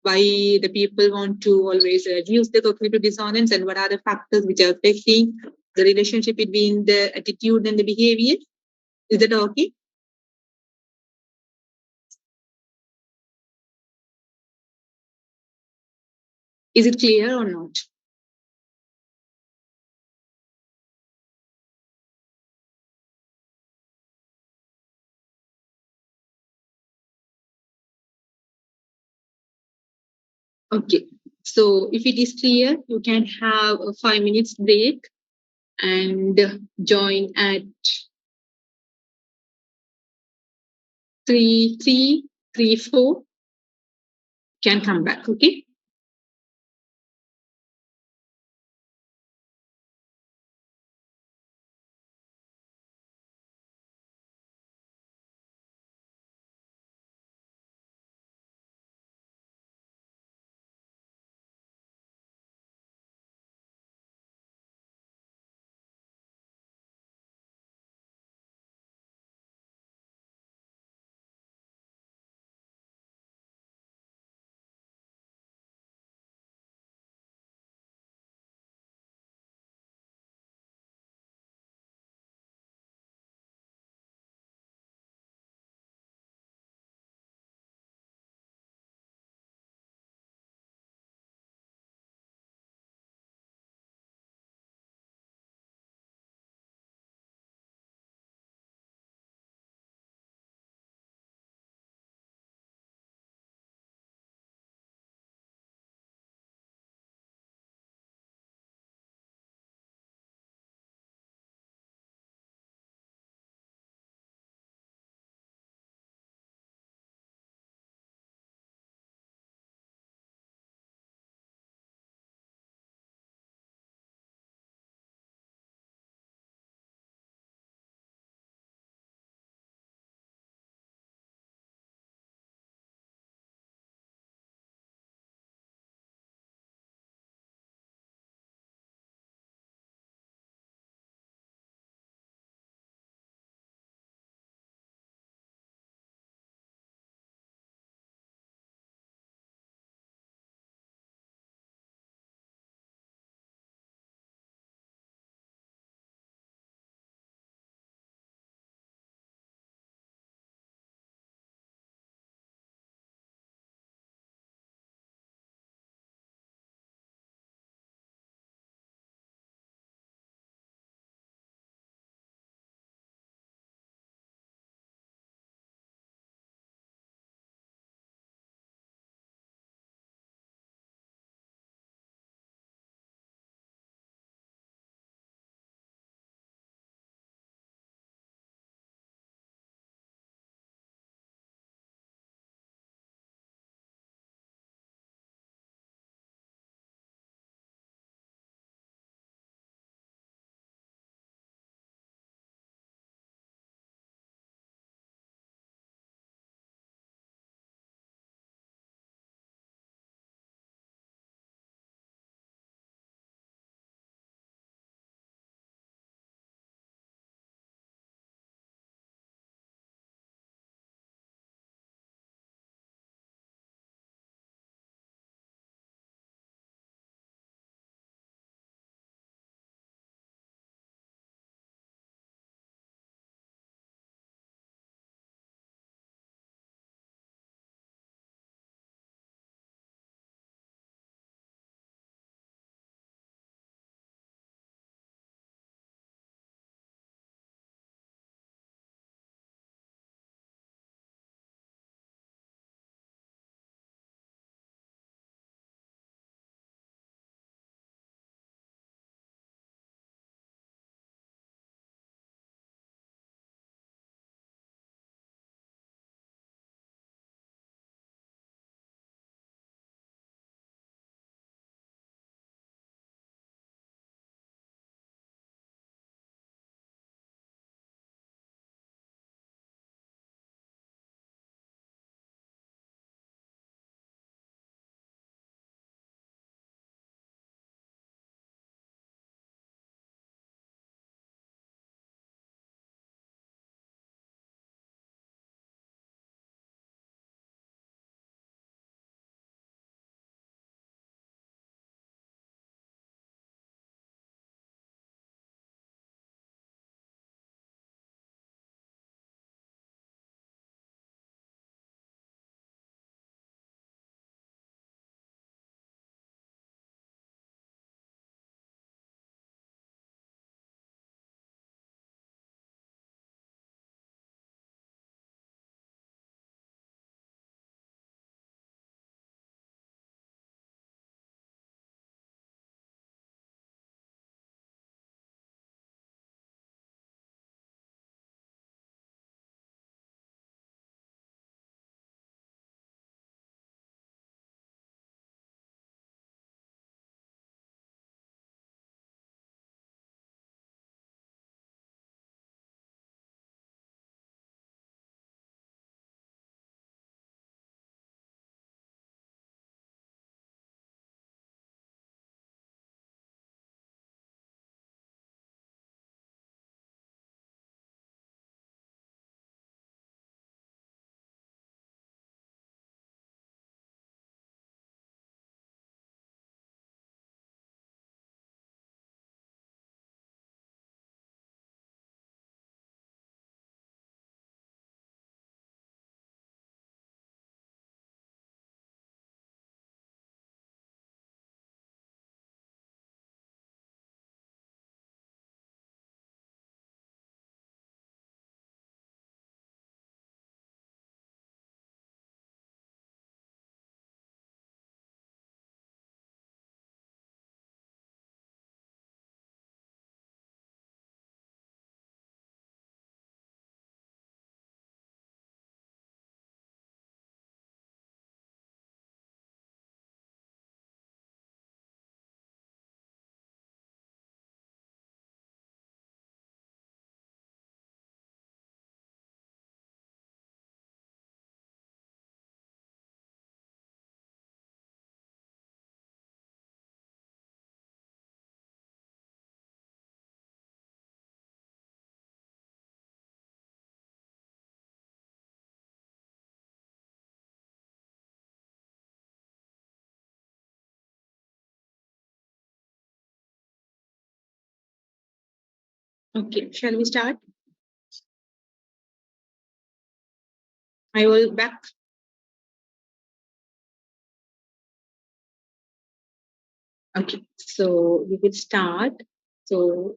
S1: why the people want to always reduce the cognitive dissonance, and what are the factors which are affecting the relationship between the attitude and the behavior? Is that okay? Is it clear or not? Okay. So if it is clear, you can have a 5 minutes break and join at 3:34. Can come back. Okay. Okay, shall we start? I will back. Okay, so we will start. So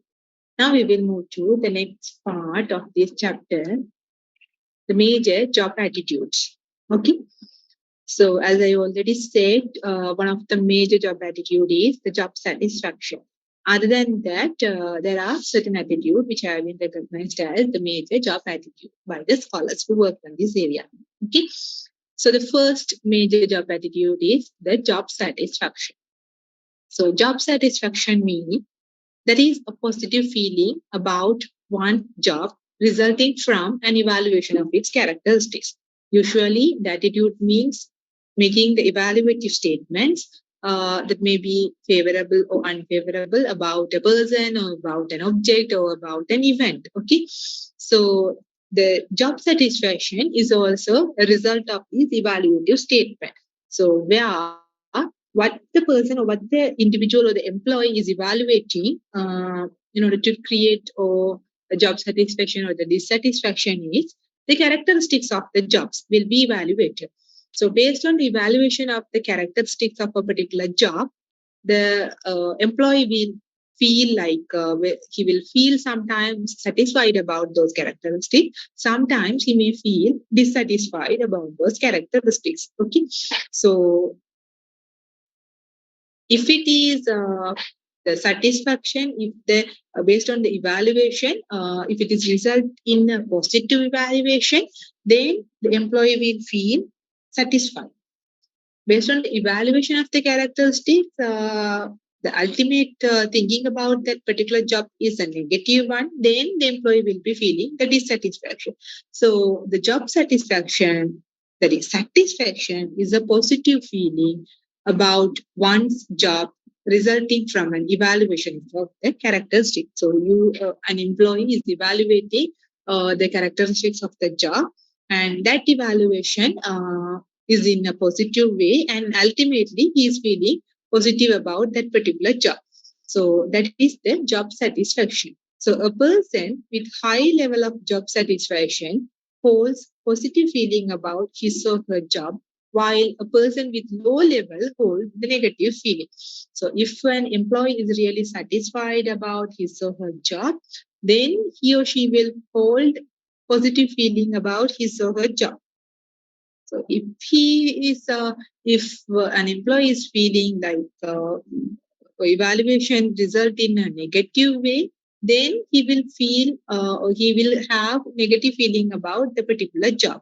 S1: now we will move to the next part of this chapter, the major job attitudes. Okay, so as I already said, one of the major job attitude is the job satisfaction. Other than that, there are certain attitudes which have been recognized as the major job attitude by the scholars who work on this area. Okay, so the first major job attitude is the job satisfaction. So job satisfaction means that is a positive feeling about one job resulting from an evaluation of its characteristics. Usually, the attitude means making the evaluative statements that may be favorable or unfavorable about a person or about an object or about an event. Okay, so the job satisfaction is also a result of this evaluative statement. So, where what the person or what the individual or the employee is evaluating in order to create or a job satisfaction or the dissatisfaction is the characteristics of the jobs will be evaluated. So based on the evaluation of the characteristics of a particular job, the employee will feel like he will feel sometimes satisfied about those characteristics. Sometimes he may feel dissatisfied about those characteristics. Okay, so if it is the satisfaction, if the based on the evaluation, if it is result in a positive evaluation, then the employee will feel satisfied. Based on the evaluation of the characteristics, the ultimate thinking about that particular job is a negative one, then the employee will be feeling the dissatisfaction. So the job satisfaction, that is satisfaction, is a positive feeling about one's job resulting from an evaluation of the characteristics. So an employee is evaluating the characteristics of the job, and that evaluation is in a positive way, and ultimately he is feeling positive about that particular job. So that is the job satisfaction. So a person with high level of job satisfaction holds positive feeling about his or her job, while a person with low level holds the negative feeling. So if an employee is really satisfied about his or her job, then he or she will hold positive feeling about his or her job. So if an employee is feeling like evaluation result in a negative way, then he will feel or he will have negative feeling about the particular job.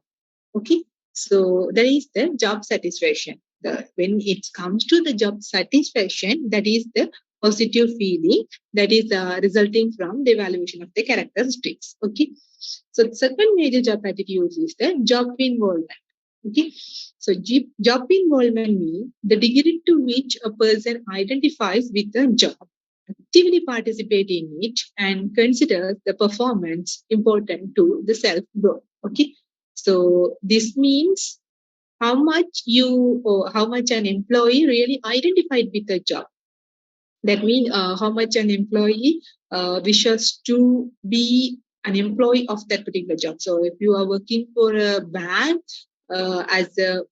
S1: Okay, so that is the job satisfaction. When it comes to the job satisfaction, that is the positive feeling that is resulting from the evaluation of the characteristics. Okay, so the second major job attitude is the job involvement. Okay, so job involvement means the degree to which a person identifies with the job, actively participate in it, and considers the performance important to the self growth. Okay, so this means how much you or how much an employee really identified with the job. That means how much an employee wishes to be an employee of that particular job. So if you are working for a bank as a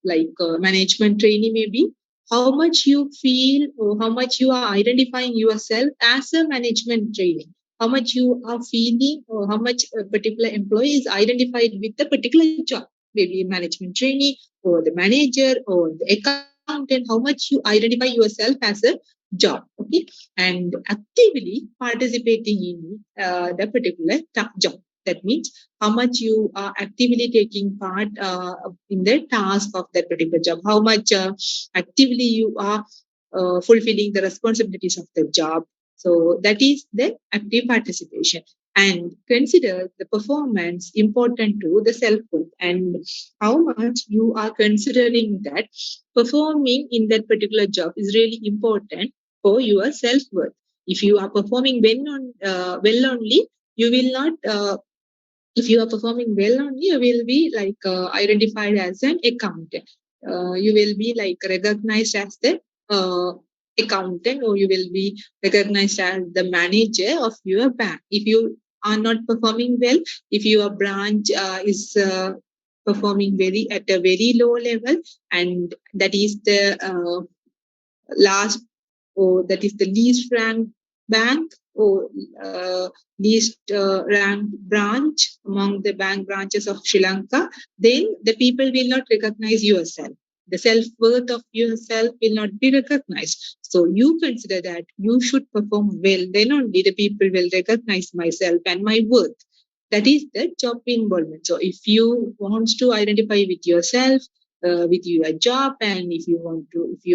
S1: management trainee, maybe how much you feel or how much you are identifying yourself as a management trainee, how much you are feeling or how much a particular employee is identified with the particular job, maybe management trainee or the manager or the accountant, how much you identify yourself as a job. Okay, and actively participating in the particular job. That means how much you are actively taking part in the task of that particular job, how much actively you are fulfilling the responsibilities of the job. So that is the active participation. And consider the performance important to the self-worth, and how much you are considering that performing in that particular job is really important for your self-worth. If you are performing well only, you will not if you are performing well only, you will be identified as an accountant. You will be recognized as the accountant, or you will be recognized as the manager of your bank. If you are not performing well, if your branch is performing at a very low level, and that is the last, or that is the least ranked bank, or least ranked branch among the bank branches of Sri Lanka, then the people will not recognize yourself. The self-worth of yourself will not be recognized. So you consider that you should perform well, then only the people will recognize myself and my worth. That is the job involvement. So if you want to identify with yourself, with your job, and if you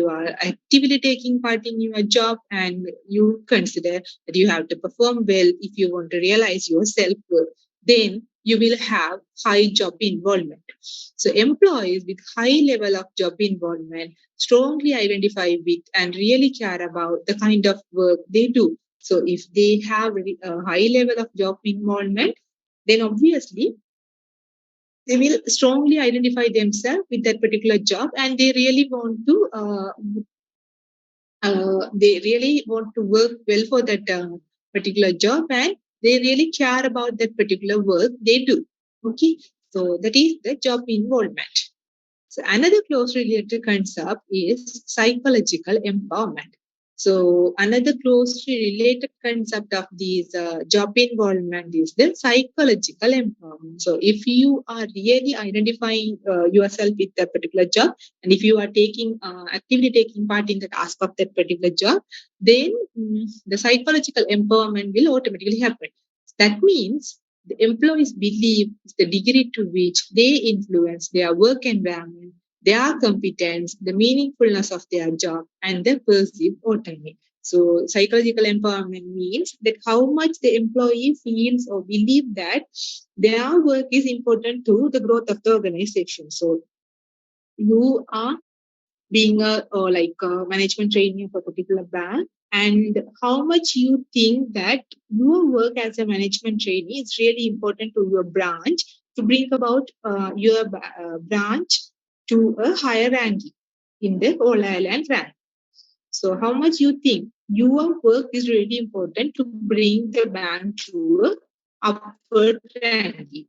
S1: are actively taking part in your job, and you consider that you have to perform well, if you want to realize your self-worth, then you will have high job involvement. So employees with high level of job involvement strongly identify with and really care about the kind of work they do. So if they have a high level of job involvement, then obviously they will strongly identify themselves with that particular job, and they really want to work well for that particular job, and they really care about that particular work they do. Okay, so that is the job involvement. So another close related concept is psychological empowerment. So another closely related concept of these job involvement is the psychological empowerment. So if you are really identifying yourself with that particular job, and if you are actively taking part in the task of that particular job, then the psychological empowerment will automatically happen. That means the employees believe the degree to which they influence their work environment, their competence, the meaningfulness of their job, and their perceived autonomy. So, psychological empowerment means that how much the employee feels or believes that their work is important to the growth of the organization. So, you are being a management trainee of a particular bank, and how much you think that your work as a management trainee is really important to your branch to bring about your branch to a higher ranking in the All Ireland rank. So how much you think your work is really important to bring the bank to a upward ranking,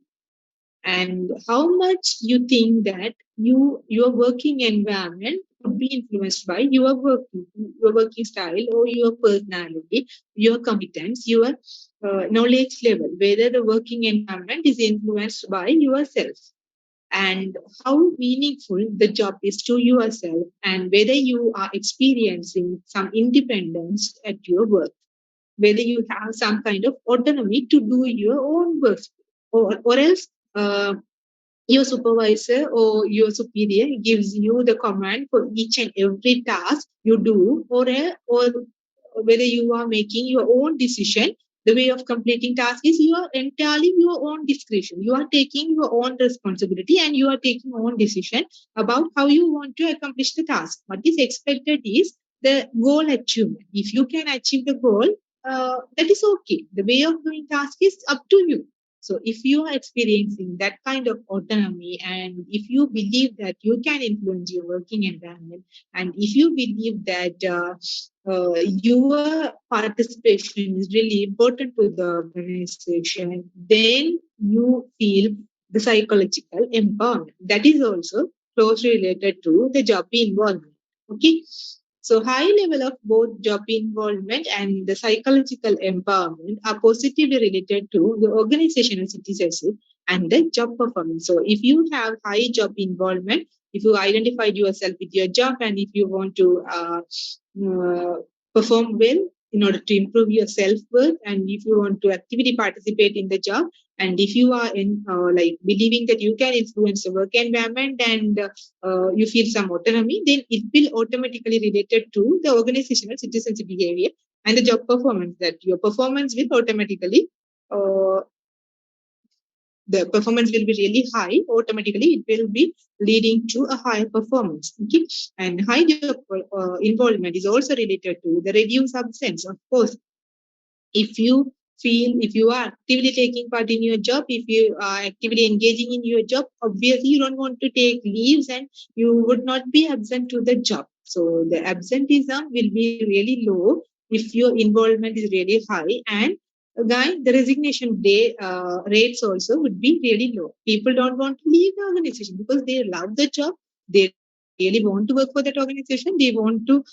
S1: and how much you think that your working environment would be influenced by your working style, or your personality, your competence, your knowledge level, whether the working environment is influenced by yourself, and how meaningful the job is to yourself, and whether you are experiencing some independence at your work, whether you have some kind of autonomy to do your own work, or else your supervisor or your superior gives you the command for each and every task you do, or whether you are making your own decision. The way of completing task is you are entirely your own discretion. You are taking your own responsibility, and you are taking your own decision about how you want to accomplish the task. What is expected is the goal achievement. If you can achieve the goal, that is okay. The way of doing task is up to you. So if you are experiencing that kind of autonomy, and if you believe that you can influence your working environment, and if you believe that your participation is really important to the organization, then you feel the psychological empowerment. That is also closely related to the job involvement. Okay. So high level of both job involvement and the psychological empowerment are positively related to the organizational citizenship and the job performance. So if you have high job involvement, if you identified yourself with your job, and if you want to perform well in order to improve your self-worth, and if you want to actively participate in the job, and if you are in believing that you can influence the work environment, and you feel some autonomy, then it will automatically related to the organizational citizenship behavior and the job performance, that your performance will automatically the performance will be really high. Automatically, it will be leading to a higher performance. Okay? And high job involvement is also related to the reduced absence. Of course, if you are actively taking part in your job, if you are actively engaging in your job, obviously you don't want to take leaves, and you would not be absent to the job. So the absenteeism will be really low if your involvement is really high, and the resignation rates also would be really low. People don't want to leave the organization because they love the job. They really want to work for that organization. They want to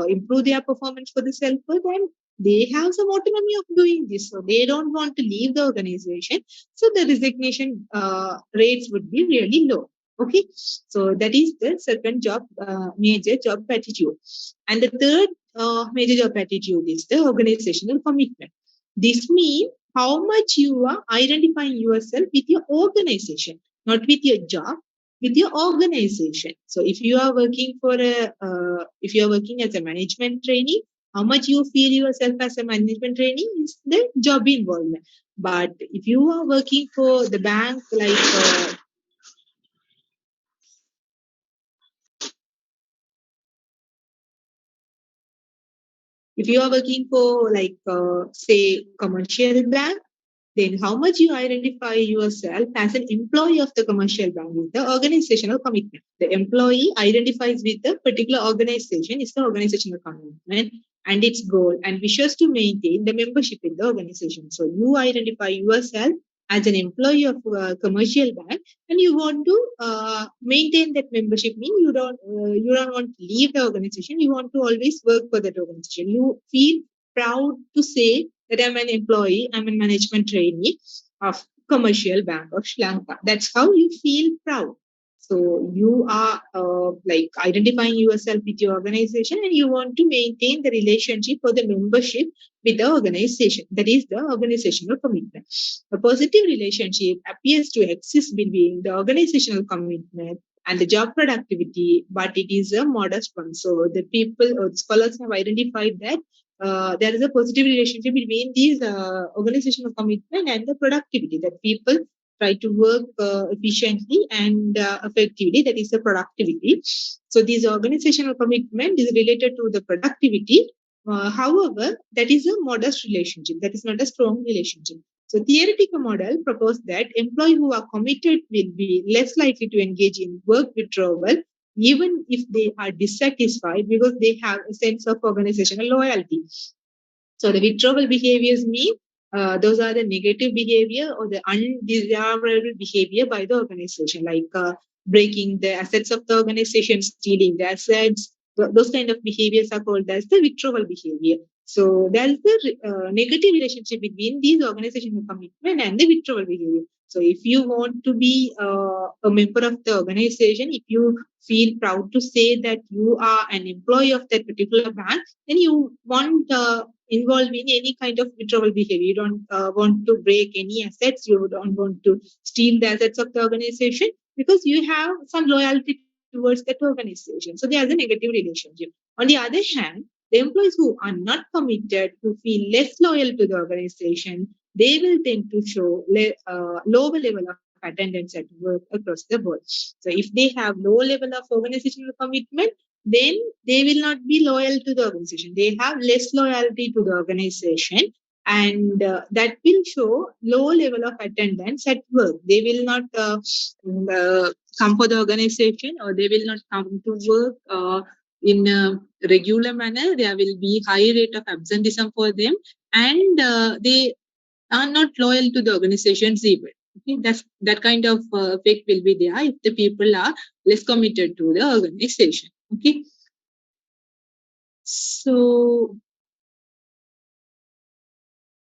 S1: improve their performance for the self-worth, and they have some autonomy of doing this. So they don't want to leave the organization. So the resignation rates would be really low. Okay, so that is the second major job attitude. And the third major job attitude is the organizational commitment. This means how much you are identifying yourself with your organization, not with your job, with your organization. So if you are working if you are working as a management trainee, how much you feel yourself as a management trainee is the job involvement. But if you are working for the bank, if you are working for say commercial bank, then how much you identify yourself as an employee of the commercial bank is the organizational commitment. The employee identifies with the particular organization is the organizational commitment and its goal and wishes to maintain the membership in the organization. So you identify yourself as an employee of a commercial bank and you want to maintain that membership. Mean you don't want to leave the organization. You want to always work for that organization. You feel proud to say that I'm an employee, I'm a management trainee of Commercial Bank of Sri Lanka. That's how you feel proud. So you are identifying yourself with your organization and you want to maintain the relationship or the membership with the organization. That is the organizational commitment. A positive relationship appears to exist between the organizational commitment and the job productivity, but it is a modest one. So the people or scholars have identified that there is a positive relationship between these organizational commitment and the productivity, that people try to work efficiently and effectively. That is the productivity. So this organizational commitment is related to the productivity. However, that is a modest relationship. That is not a strong relationship. So theoretical model proposed that employees who are committed will be less likely to engage in work withdrawal even if they are dissatisfied because they have a sense of organizational loyalty. So the withdrawal behaviors mean those are the negative behavior or the undesirable behavior by the organization, like breaking the assets of the organization, stealing the assets. Those kind of behaviors are called as the withdrawal behavior. So there is the negative relationship between these organizational commitment and the withdrawal behavior. So if you want to be a member of the organization, if you feel proud to say that you are an employee of that particular bank, then you want involved in any kind of withdrawal behavior. You don't want to break any assets. You don't want to steal the assets of the organization because you have some loyalty towards that organization. So there's a negative relationship. On the other hand, the employees who are not committed, who feel less loyal to the organization, they will tend to show lower level of attendance at work across the board. So if they have low level of organizational commitment, then they will not be loyal to the organization. They have less loyalty to the organization, and that will show low level of attendance at work. They will not come for the organization, or they will not come to work in a regular manner. There will be high rate of absenteeism for them, and they are not loyal to the organizations even. Okay, that kind of effect will be there if the people are less committed to the organization. Okay, so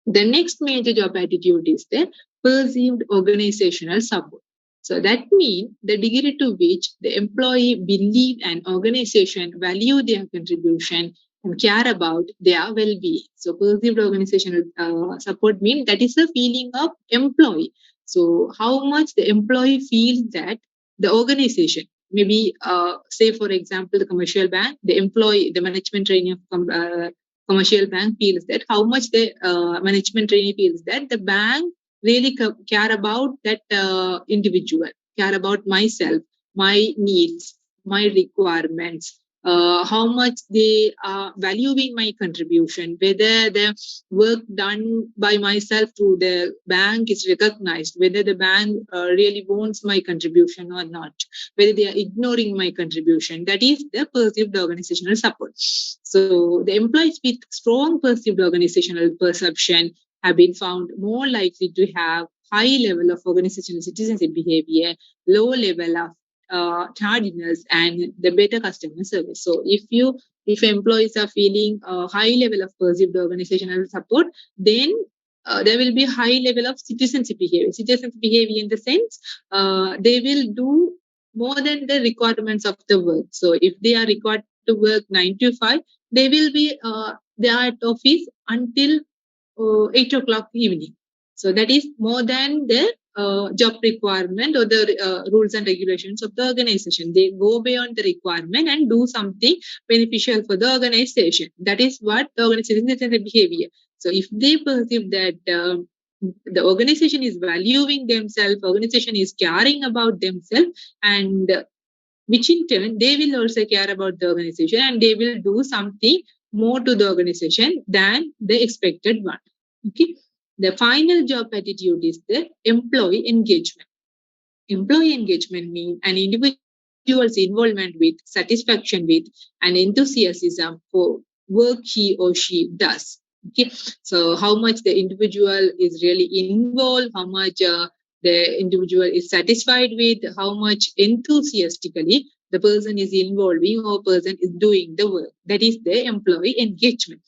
S1: the next major job attitude is the perceived organizational support. So that means the degree to which the employee believe an organization value their contribution and care about their well-being. So perceived organizational support means that is a feeling of employee. So how much the employee feels that the organization, maybe say for example the commercial bank, the management training of commercial bank feels that how much the management trainee feels that the bank really care about that individual, care about myself, my needs, my requirements, how much they are valuing my contribution, whether the work done by myself to the bank is recognized, whether the bank really wants my contribution or not, whether they are ignoring my contribution. That is the perceived organizational support. So the employees with strong perceived organizational perception have been found more likely to have high level of organizational citizenship behavior, low level of tardiness, and the better customer service. So if employees are feeling a high level of perceived organizational support, then there will be high level of citizenship behavior. Citizenship behavior in the sense they will do more than the requirements of the work. So if they are required to work 9 to 5, they will be there at office until 8 o'clock evening. So that is more than the job requirement or the rules and regulations of the organization. They go beyond the requirement and do something beneficial for the organization. That is what the organization is the behavior. So if they perceive that the organization is valuing themselves, organization is caring about themselves, and which in turn they will also care about the organization and they will do something more to the organization than the expected one. Okay. The final job attitude is the employee engagement. Employee engagement means an individual's involvement with, satisfaction with, and enthusiasm for work he or she does. Okay, so how much the individual is really involved, how much the individual is satisfied with, how much enthusiastically the person is involving or person is doing the work. That is the employee engagement.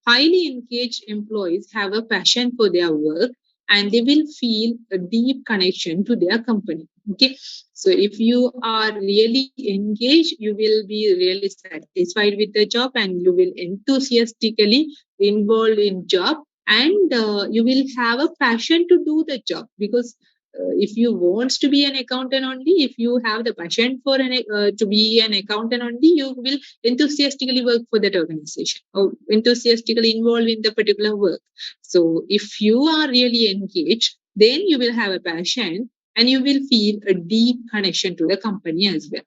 S1: Highly engaged employees have a passion for their work and they will feel a deep connection to their company. Okay, so if you are really engaged, you will be really satisfied with the job and you will enthusiastically involved in job, and you will have a passion to do the job, because if you want to be an accountant only, if you have the passion for to be an accountant only, you will enthusiastically work for that organization or enthusiastically involved in the particular work. So if you are really engaged, then you will have a passion and you will feel a deep connection to the company as well.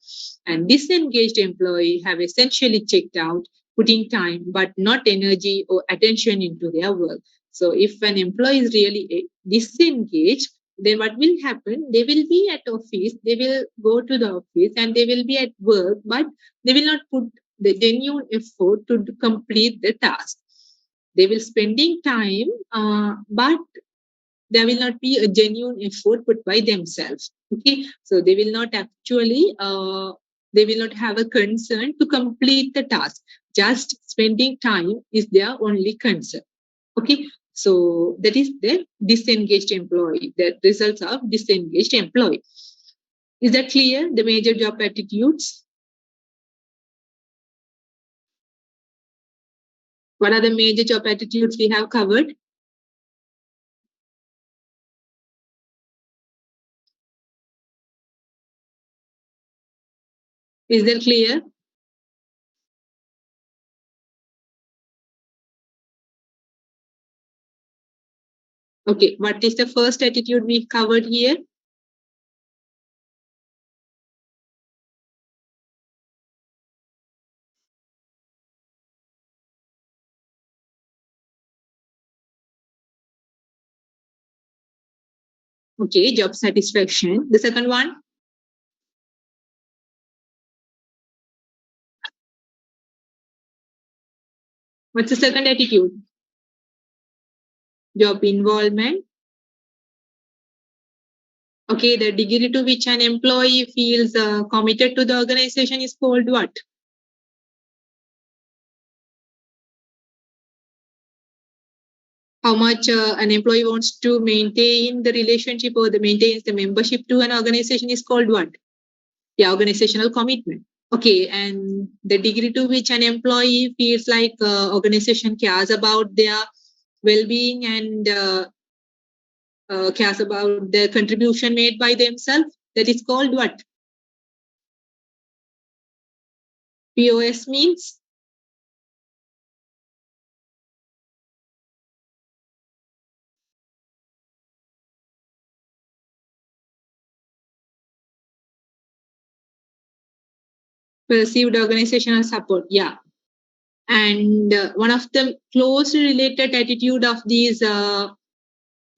S1: And disengaged employee have essentially checked out, putting time but not energy or attention into their work. So if an employee is really disengaged, then what will happen? They will be at office, they will go to the office and they will be at work, but they will not put the genuine effort to complete the task. They will spending time, but there will not be a genuine effort put by themselves. Okay, so they will not actually, they will not have a concern to complete the task. Just spending time is their only concern. Okay, so that is the disengaged employee, the results of disengaged employee. Is that clear? The major job attitudes. What are the major job attitudes we have covered? Is that clear? Okay, what is the first attitude we covered here? Okay, job satisfaction. The second one? What's the second attitude? Job involvement. Okay, the degree to which an employee feels committed to the organization is called what? How much an employee wants to maintain the relationship or the maintains the membership to an organization is called what? Yeah, organizational commitment. Okay, and the degree to which an employee feels like organization cares about their well-being and cares about the contribution made by themselves, that is called what? POS means perceived organizational support. Yeah. And one of the closely related attitude of these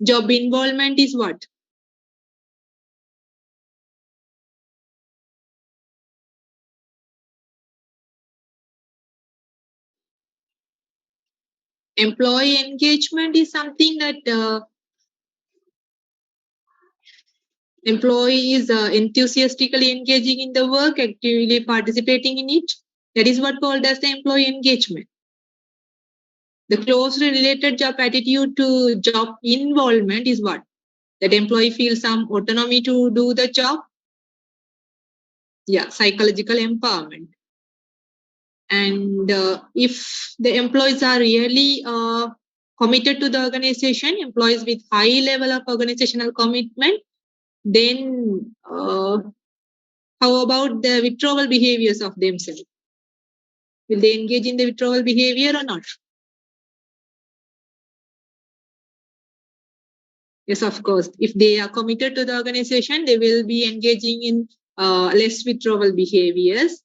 S1: job involvement is what? employee engagement is something that employee is enthusiastically engaging in the work, actively participating in it. That is what called as the employee engagement. The closely related job attitude to job involvement is what? That employee feels some autonomy to do the job. Yeah, psychological empowerment. And if the employees are really committed to the organization, employees with high level of organizational commitment, then how about the withdrawal behaviors of themselves? Will they engage in the withdrawal behavior or not? Yes, of course. If they are committed to the organization, they will be engaging in less withdrawal behaviors.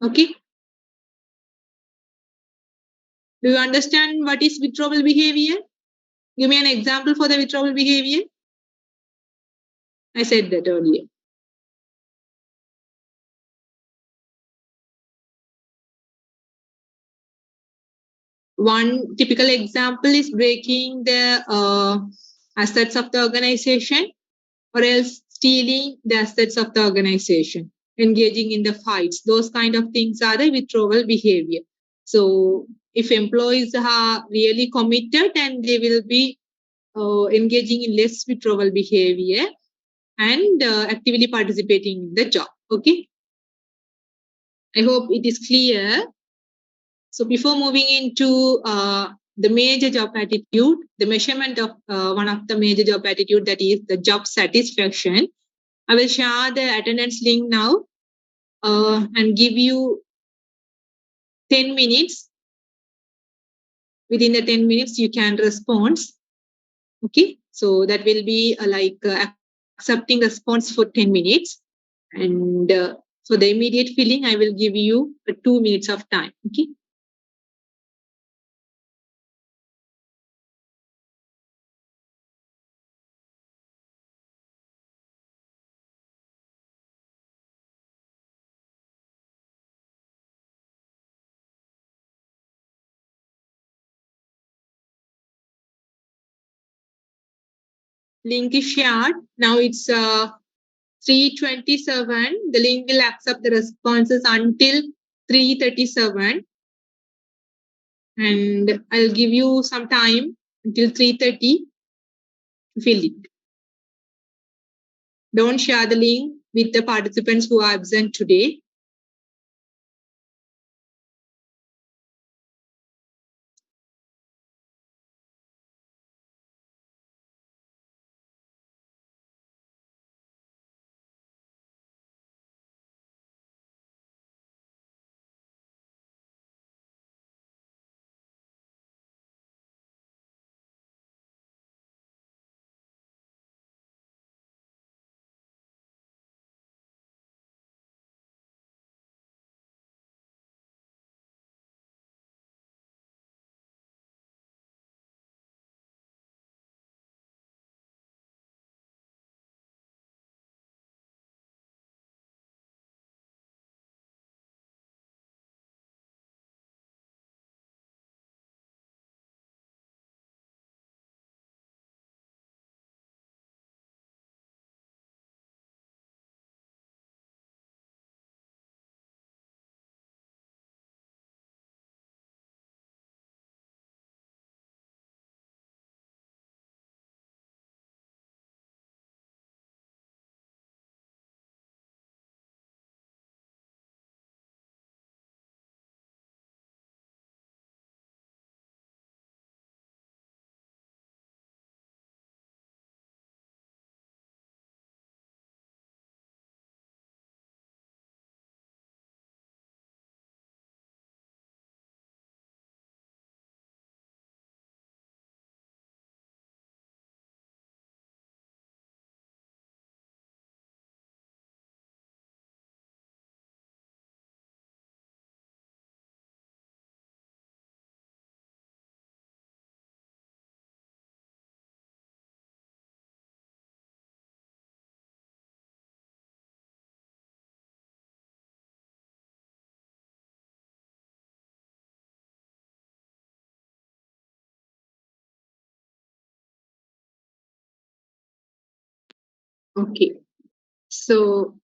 S1: Okay. Do you understand what is withdrawal behavior? Give me an example for the withdrawal behavior. I said that earlier. One typical example is breaking the assets of the organization, or else stealing the assets of the organization, engaging in the fights. Those kind of things are the withdrawal behavior. So if employees are really committed, and they will be engaging in less withdrawal behavior and actively participating in the job. Okay. I hope it is clear. So before moving into the major job attitude, the measurement of one of the major job attitude, that is the job satisfaction, I will share the attendance link now and give you 10 minutes. Within the 10 minutes, you can respond. Okay, so that will be accepting response for 10 minutes. And for the immediate filling, I will give you 2 minutes of time. Okay. Link is shared. Now it's 3:27. The link will accept the responses until 3:37. And I'll give you some time until 3:30 to fill it. Don't share the link with the participants who are absent today. Okay. So,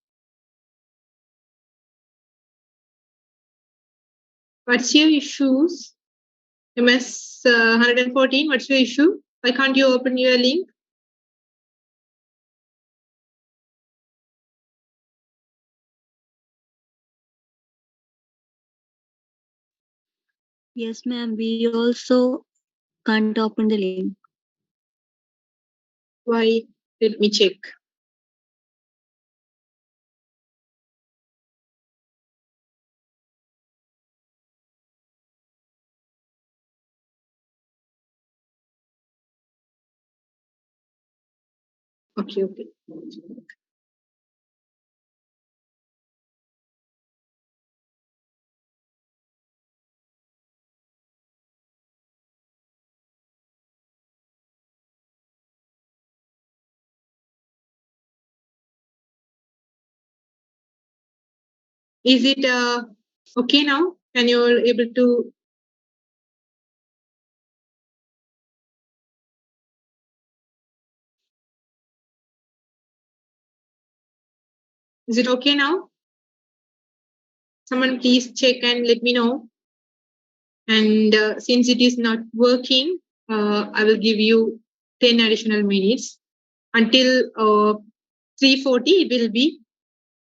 S1: what's your issues? MS 114, what's your issue? Why can't you open your link?
S10: Yes, ma'am. We also can't open the link.
S1: Why? Let me check. Okay. Is it okay now? Can you all able to? Is it okay now? Someone please check and let me know. And since it is not working, I will give you 10 additional minutes until 3:40. It will be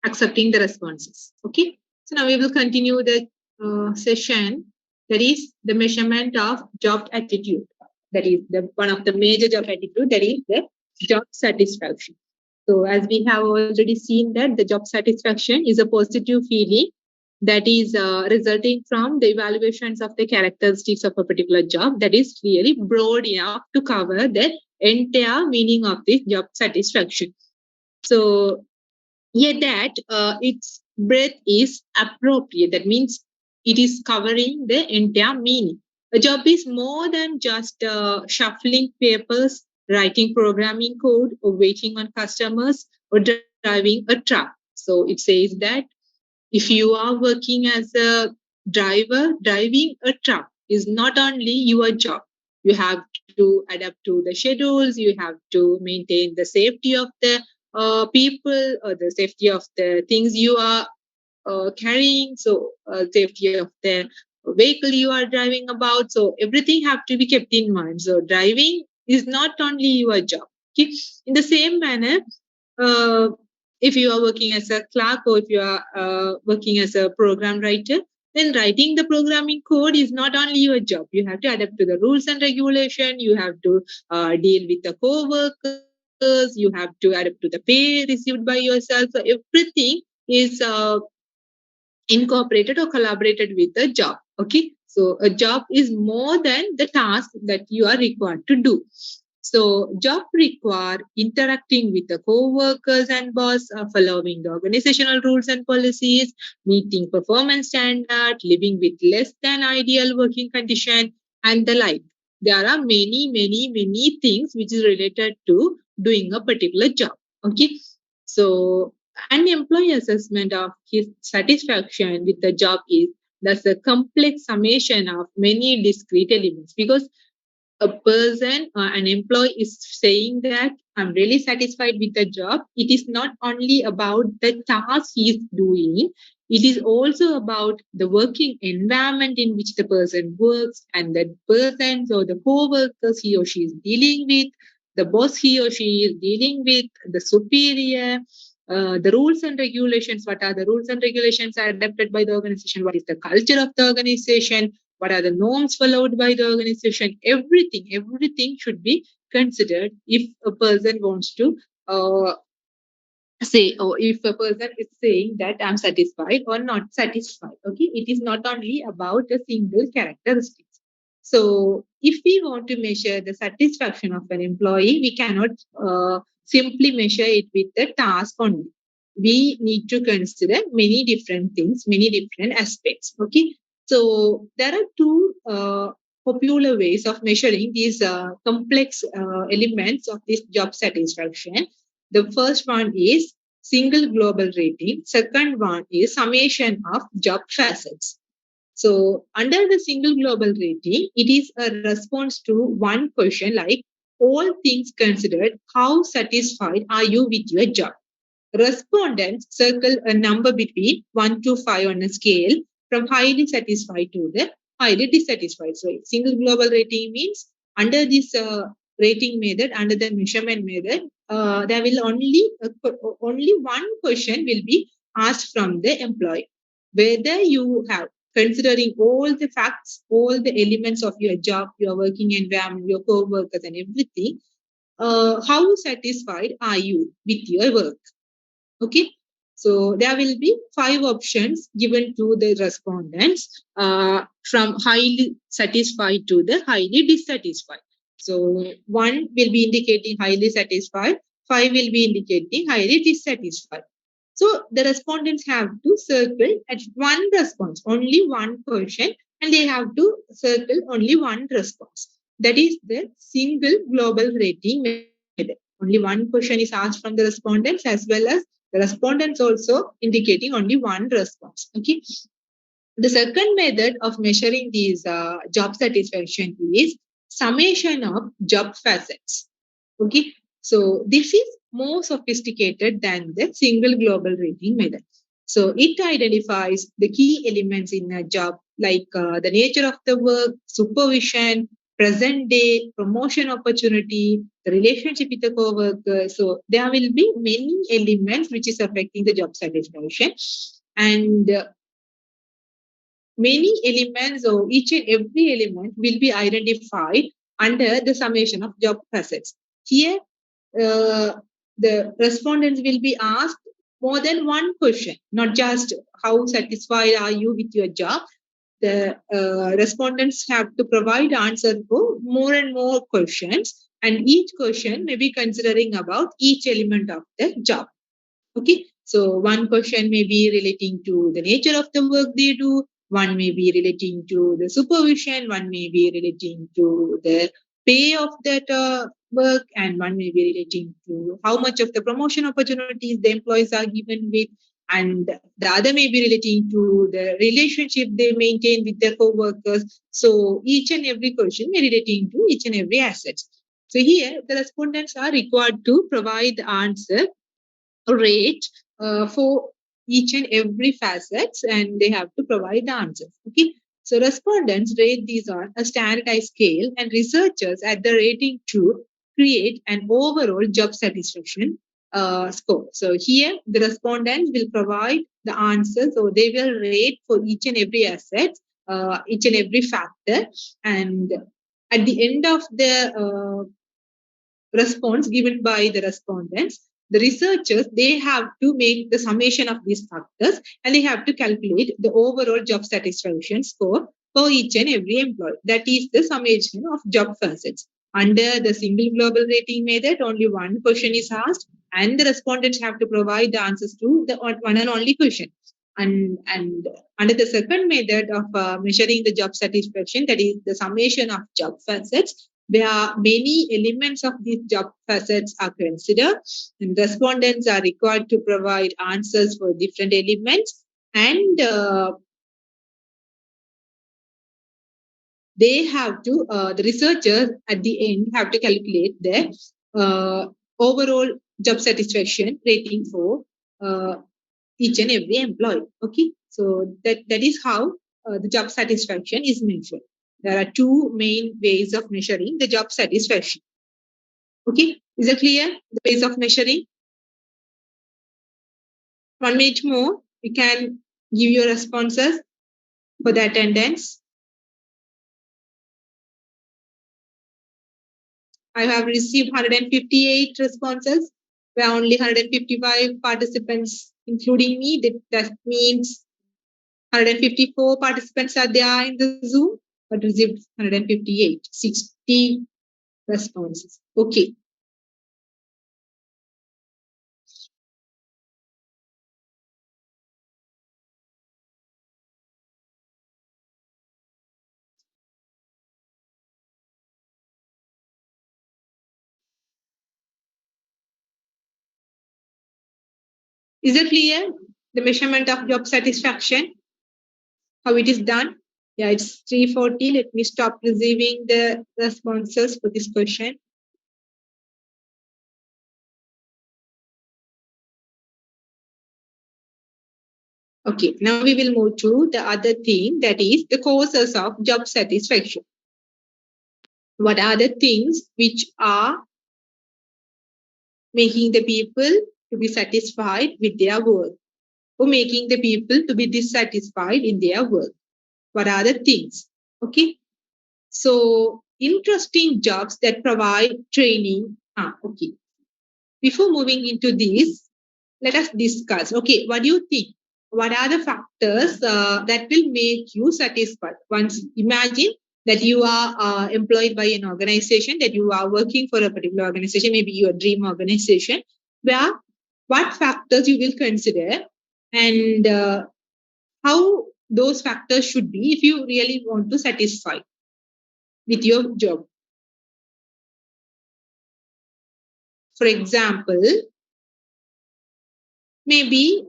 S1: accepting the responses. Okay. So now we will continue the session. That is the measurement of job attitude. That is the one of the major job attitude. That is the job satisfaction. So as we have already seen that the job satisfaction is a positive feeling that is resulting from the evaluations of the characteristics of a particular job that is really broad enough to cover the entire meaning of this job satisfaction. So yet that its breadth is appropriate. That means it is covering the entire meaning. A job is more than just shuffling papers, writing programming code, or waiting on customers, or driving a truck. So it says that if you are working as a driver, driving a truck is not only your job. You have to adapt to the schedules, you have to maintain the safety of the people or the safety of the things you are carrying, so safety of the vehicle you are driving about. So everything have to be kept in mind. So driving is not only your job. Okay? In the same manner, uh, if you are working as a clerk or if you are working as a program writer, then writing the programming code is not only your job. You have to adapt to the rules and regulation. You have to deal with the co-workers. You have to adapt to the pay received by yourself. So everything is incorporated or collaborated with the job. Okay. So a job is more than the task that you are required to do. So job require interacting with the co-workers and boss, following the organizational rules and policies, meeting performance standard, living with less than ideal working condition, and the like. There are many things which is related to doing a particular job. Okay. So an employee assessment of his satisfaction with the job is thus a complex summation of many discrete elements, because a person, an employee is saying that I'm really satisfied with the job. It is not only about the task he is doing, it is also about the working environment in which the person works and the persons or the co-workers he or she is dealing with, the boss he or she is dealing with, the superior, the rules and regulations. What are the rules and regulations are adopted by the organization? What is the culture of the organization? What are the norms followed by the organization? Everything should be considered if a person wants to uh, say, or if a person is saying that I'm satisfied or not satisfied. Okay, it is not only about a single characteristic. So if we want to measure the satisfaction of an employee, we cannot simply measure it with the task only. We need to consider many different things, many different aspects. Okay, so there are two popular ways of measuring these complex elements of this job satisfaction. The first one is single global rating. Second one is summation of job facets. So under the single global rating, it is a response to one question like all things considered, how satisfied are you with your job? Respondents circle a number between 1 to 5 on a scale from highly satisfied to the highly dissatisfied. So, single global rating means under this rating method, under the measurement method, there will only one question will be asked from the employee. Whether you have considering all the facts, all the elements of your job, your working environment, your co-workers and everything, how satisfied are you with your work? Okay, so there will be 5 options given to the respondents from highly satisfied to the highly dissatisfied. So 1 will be indicating highly satisfied, 5 will be indicating highly dissatisfied. So the respondents have to circle at one response, only one question, and they have to circle only one response. That is the single global rating method. Only one question is asked from the respondents, as well as the respondents also indicating only one response. Okay. The second method of measuring these job satisfaction is summation of job facets. Okay, so this is more sophisticated than the single global rating method. So it identifies the key elements in a job like the nature of the work, supervision, present day, promotion opportunity, the relationship with the co-worker. So there will be many elements which is affecting the job satisfaction, and many elements or each and every element will be identified under the summation of job facets. Here, the respondents will be asked more than one question, not just how satisfied are you with your job. The respondents have to provide answer for more and more questions, and each question may be considering about each element of the job. Okay, so one question may be relating to the nature of the work they do, one may be relating to the supervision, one may be relating to the pay of that work, and one may be relating to how much of the promotion opportunities the employees are given with, and the other may be relating to the relationship they maintain with their co-workers. So each and every question may be relating to each and every asset. So here the respondents are required to provide the answer rate for each and every facets, and they have to provide the answers. Okay, so respondents rate these on a standardized scale, and researchers add the rating to create an overall job satisfaction score. So here the respondents will provide the answers, or they will rate for each and every asset, each and every factor, and at the end of the response given by the respondents, the researchers, they have to make the summation of these factors, and they have to calculate the overall job satisfaction score for each and every employee. That is the summation of job facets. Under the single global rating method, only one question is asked, and the respondents have to provide the answers to the one and only question. And under the second method of measuring the job satisfaction, that is the summation of job facets, there are many elements of these job facets are considered, and respondents are required to provide answers for different elements, and they have to, the researchers at the end have to calculate the overall job satisfaction rating for each and every employee. Okay, so that is how the job satisfaction is measured. There are two main ways of measuring the job satisfaction. Okay, is it clear? The ways of measuring. 1 minute more. You can give your responses for the attendance. I have received 158 responses, where only 155 participants, including me. That means 154 participants are there in the Zoom, but received 158, 60 responses. Okay. Is it clear? The measurement of job satisfaction, how it is done? Yeah, it's 3:40. Let me stop receiving the responses for this question. Okay, now we will move to the other thing, that is the causes of job satisfaction. What are the things which are making the people to be satisfied with their work, or making the people to be dissatisfied in their work? What are the things? Okay, so interesting jobs that provide training. Okay. Before moving into this, let us discuss. Okay, what do you think? What are the factors that will make you satisfied? Once imagine that you are employed by an organization, that you are working for a particular organization, maybe your dream organization, where what factors you will consider, and how those factors should be if you really want to satisfy with your job. For example, maybe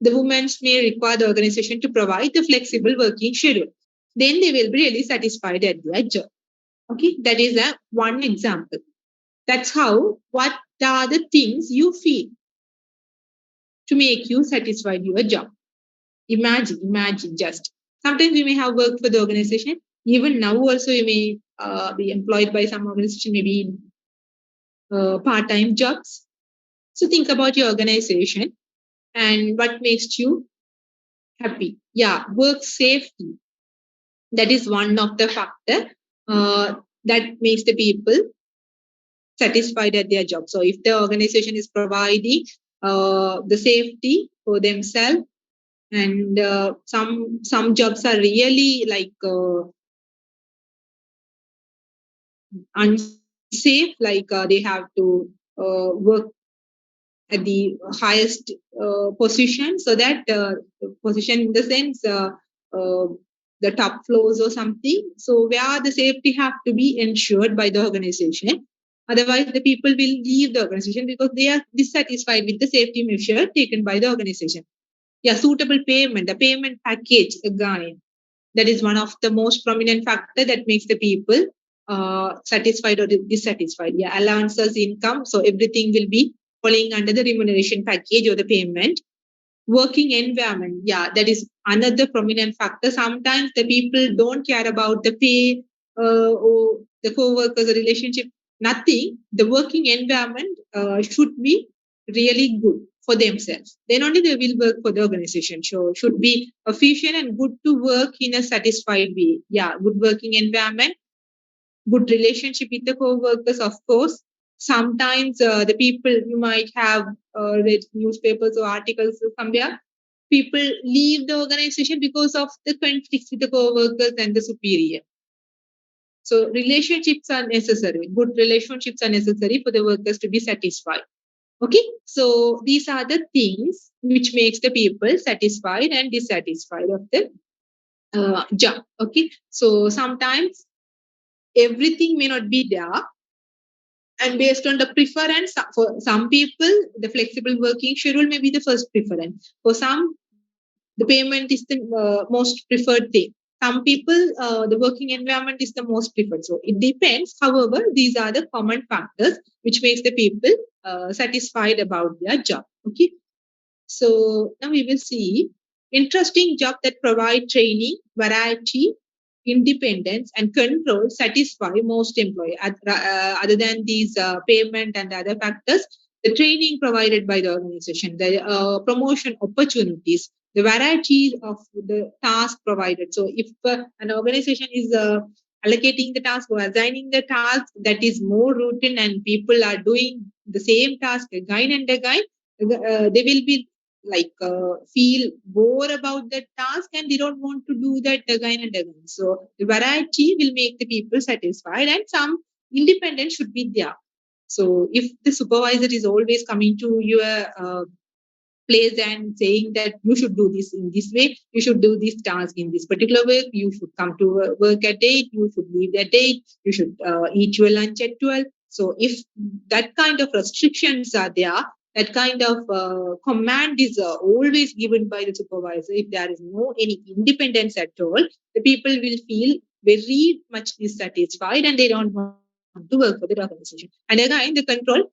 S1: the women may require the organization to provide the flexible working schedule. Then they will be really satisfied at their job. Okay, that is one example. That's how, what are the things you feel to make you satisfied your job? Imagine just. Sometimes you may have worked for the organization. Even now also you may be employed by some organization, maybe in part-time jobs. So think about your organization and what makes you happy. Yeah, work safety. That is one of the factor that makes the people satisfied at their job. So if the organization is providing the safety for themselves, and some jobs are really like unsafe, like they have to work at the highest position, so that position in the sense the top floors or something, so where the safety have to be ensured by the organization. Otherwise the people will leave the organization because they are dissatisfied with the safety measure taken by the organization. Yeah, suitable payment, the payment package again, that is one of the most prominent factor that makes the people satisfied or dissatisfied. Yeah, allowances, income, so everything will be falling under the remuneration package or the payment. Working environment, yeah, that is another prominent factor. Sometimes the people don't care about the pay or the co-workers relationship, nothing. The working environment should be really good for themselves, then only they will work for the organization. So should be efficient and good to work in a satisfied way. Yeah, good working environment, good relationship with the co-workers, of course. Sometimes the people, you might have read newspapers or articles somewhere, people leave the organization because of the conflicts with the co-workers and the superior. So relationships are necessary, good relationships are necessary for the workers to be satisfied. Okay, so these are the things which makes the people satisfied and dissatisfied of the job. Okay, so sometimes everything may not be there, and based on the preference, for some people the flexible working schedule may be the first preference. For some, the payment is the most preferred thing. Some people, the working environment is the most preferred. So it depends. However, these are the common factors which makes the people satisfied about their job. Okay, so now we will see interesting job that provide training, variety, independence, and control satisfy most employee. Other than these payment and other factors, the training provided by the organization, the promotion opportunities, the variety of the task provided. So if an organization is allocating the task or assigning the task that is more routine and people are doing the same task again and again, they will be like feel bored about that task and they don't want to do that again and again. So the variety will make the people satisfied, and some independence should be there. So if the supervisor is always coming to your place and saying that you should do this in this way, you should do this task in this particular way, you should come to work at 8, you should leave at 8, you should eat your lunch at 12. So if that kind of restrictions are there, that kind of command is always given by the supervisor, if there is no any independence at all, the people will feel very much dissatisfied and they don't want to work for the organization. And again, the control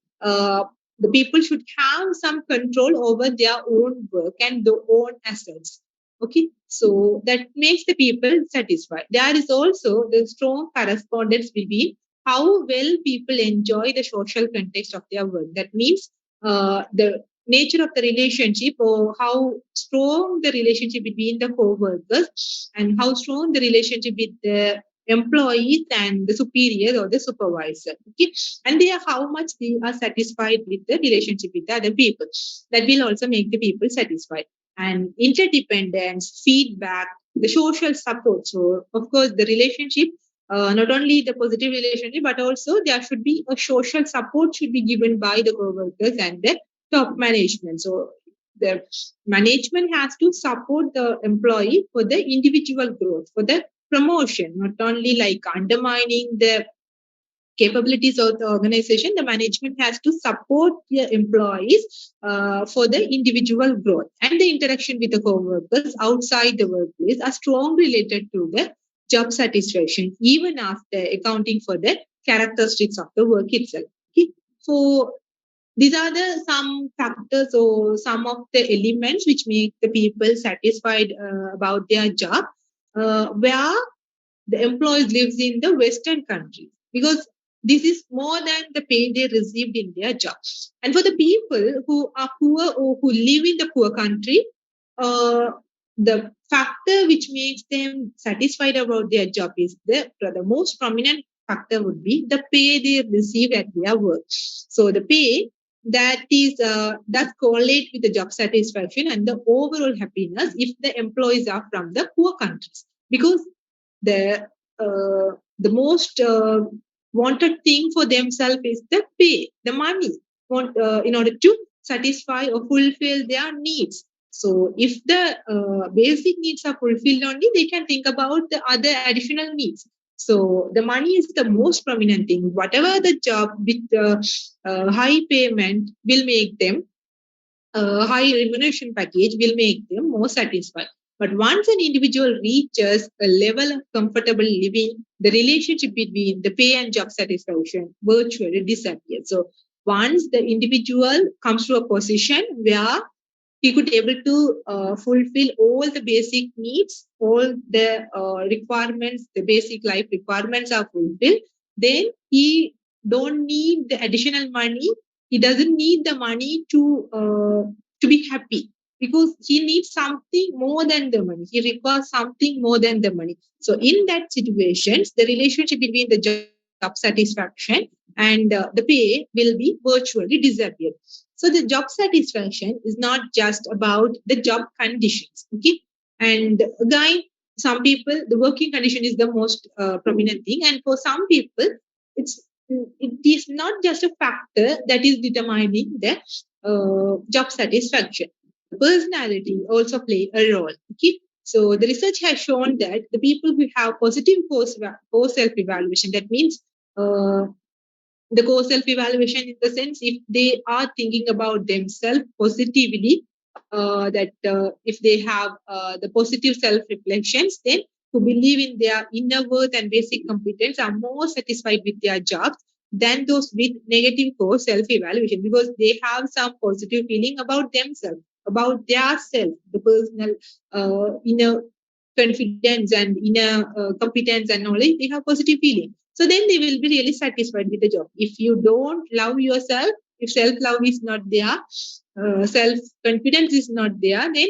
S1: the people should have some control over their own work and their own assets. Okay, so that makes the people satisfied. There is also the strong correspondence between how well people enjoy the social context of their work. That means the nature of the relationship, or how strong the relationship between the co-workers and how strong the relationship with the employees and the superior or the supervisor. Okay, and they are how much they are satisfied with the relationship with the other people. That will also make the people satisfied. And interdependence, feedback, the social support. So of course the relationship, not only the positive relationship, but also there should be a social support should be given by the co-workers and the top management. So the management has to support the employee for the individual growth, for the promotion, not only like undermining the capabilities of the organization. The management has to support the employees for the individual growth, and the interaction with the co-workers outside the workplace are strongly related to the job satisfaction, even after accounting for the characteristics of the work itself. Okay. So these are the some factors or some of the elements which make the people satisfied about their job, where the employees lives in the Western countries, because this is more than the pay they received in their job. And for the people who are poor or who live in the poor country, uh, the factor which makes them satisfied about their job is the most prominent factor would be the pay they receive at their work. So the pay that is that correlate with the job satisfaction and the overall happiness if the employees are from the poor countries, because the most wanted thing for themselves is the pay, the money, in order to satisfy or fulfill their needs. So if the basic needs are fulfilled only, they can think about the other additional needs. So the money is the most prominent thing. Whatever the job with high payment will make them, high remuneration package will make them more satisfied. But once an individual reaches a level of comfortable living, the relationship between the pay and job satisfaction virtually disappears. So once the individual comes to a position where he could able to fulfill all the basic needs, all the requirements, the basic life requirements are fulfilled, then he don't need the additional money. He doesn't need the money to be happy, because he needs something more than the money. He requires something more than the money. So in that situations, the relationship between the job satisfaction and the pay will be virtually disappear. So the job satisfaction is not just about the job conditions. Okay. And again, some people, the working condition is the most prominent thing. And for some people, it is not just a factor that is determining the job satisfaction. Personality also play a role. Okay. So the research has shown that the people who have positive core self-evaluation, that means the core self-evaluation in the sense if they are thinking about themselves positively, that if they have the positive self-reflections, then who believe in their inner worth and basic competence are more satisfied with their jobs than those with negative core self-evaluation, because they have some positive feeling about themselves, about their self, the personal inner confidence and inner competence and knowledge. They have positive feeling, so then they will be really satisfied with the job. If you don't love yourself, if self-love is not there, self-confidence is not there, then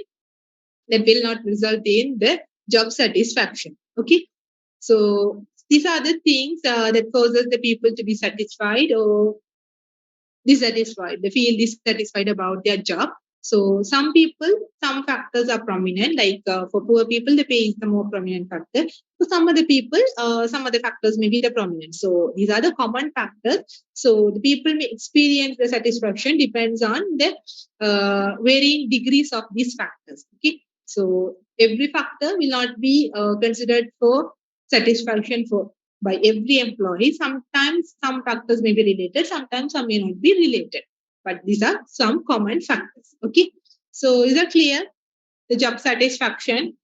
S1: that will not result in the job satisfaction. Okay. So these are the things that causes the people to be satisfied or dissatisfied. They feel dissatisfied about their job. So some people, some factors are prominent. Like for poor people, the pay is the more prominent factor. For some other people, some other factors may be the prominent. So these are the common factors. So the people may experience the satisfaction depends on the varying degrees of these factors. Okay. So every factor will not be considered for satisfaction for by every employee. Sometimes some factors may be related, sometimes some may not be related. But these are some common factors. Okay. So is that clear? The job satisfaction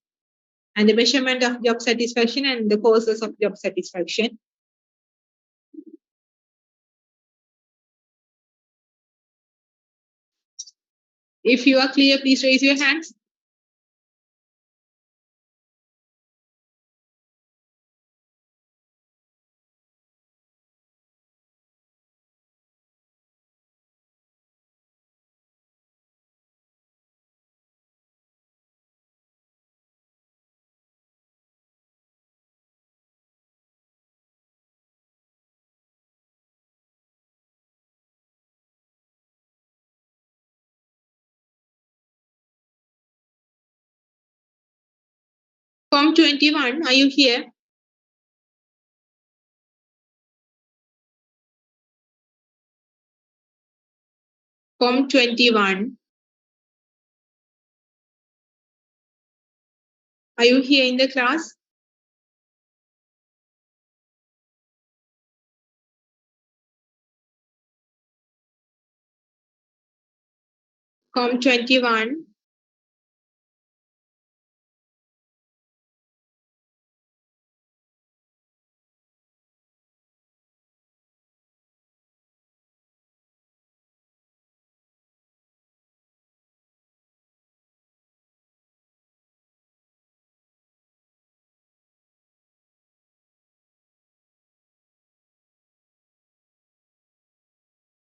S1: and the measurement of job satisfaction and the causes of job satisfaction. If you are clear, please raise your hands. Form 21, are you here? Form 21. Are you here in the class? Form 21.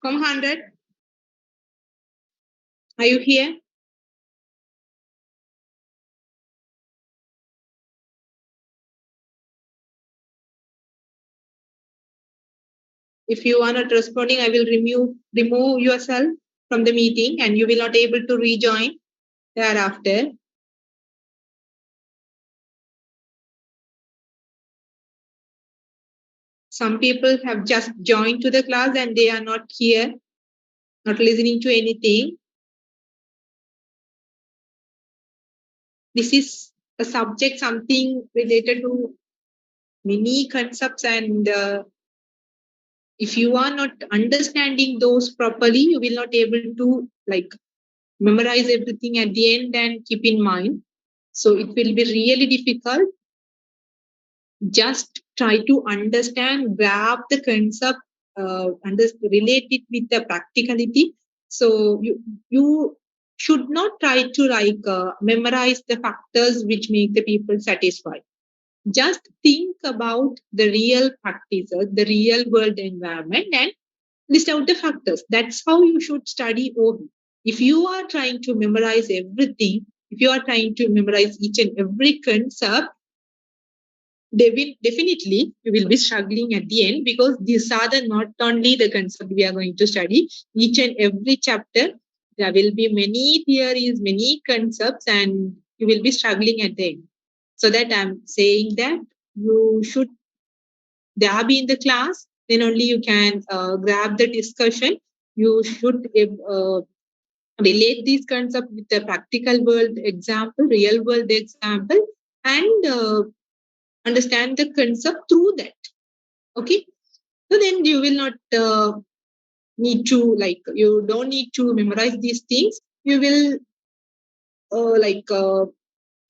S1: Form 100. Are you here? If you are not responding, I will remove yourself from the meeting and you will not able to rejoin thereafter. Some people have just joined to the class and they are not here, not listening to anything. This is a subject, something related to many concepts, and if you are not understanding those properly, you will not able to memorize everything at the end and keep in mind. So it will be really difficult. Just try to understand, grab the concept, relate it with the practicality. So you should not try to memorize the factors which make the people satisfied. Just think about the real practices, the real world environment, and list out the factors. That's how you should study OB. If you are trying to memorize everything, if you are trying to memorize each and every concept, definitely you will be struggling at the end, because these are not only the concept we are going to study. Each and every chapter, there will be many theories, many concepts, and you will be struggling at the end. So that I'm saying that you should there be in the class, then only you can grab the discussion. You should relate these concepts with the practical world example, real world example, and understand the concept through that. Okay, so then you will not need to you don't need to memorize these things. You will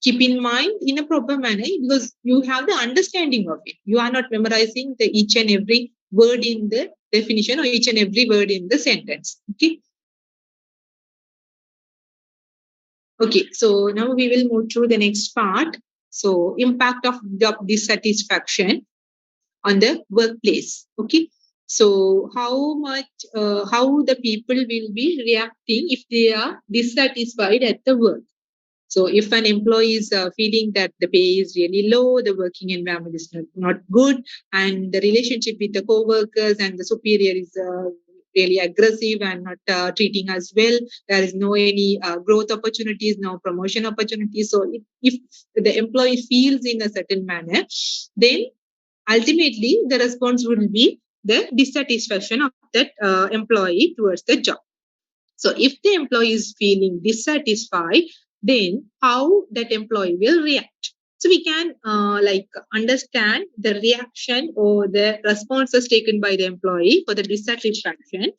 S1: keep in mind in a proper manner, because you have the understanding of it. You are not memorizing the each and every word in the definition or each and every word in the sentence. Okay, so now we will move to the next part. So impact of job dissatisfaction on the workplace. Okay, so how the people will be reacting if they are dissatisfied at the work. So if an employee is feeling that the pay is really low, the working environment is not good, and the relationship with the co-workers and the superior is really aggressive and not treating us well, there is no any growth opportunities, no promotion opportunities. So if the employee feels in a certain manner, then ultimately the response will be the dissatisfaction of that employee towards the job. So if the employee is feeling dissatisfied, then how that employee will react. So we can understand the reaction or the responses taken by the employee for the dissatisfaction.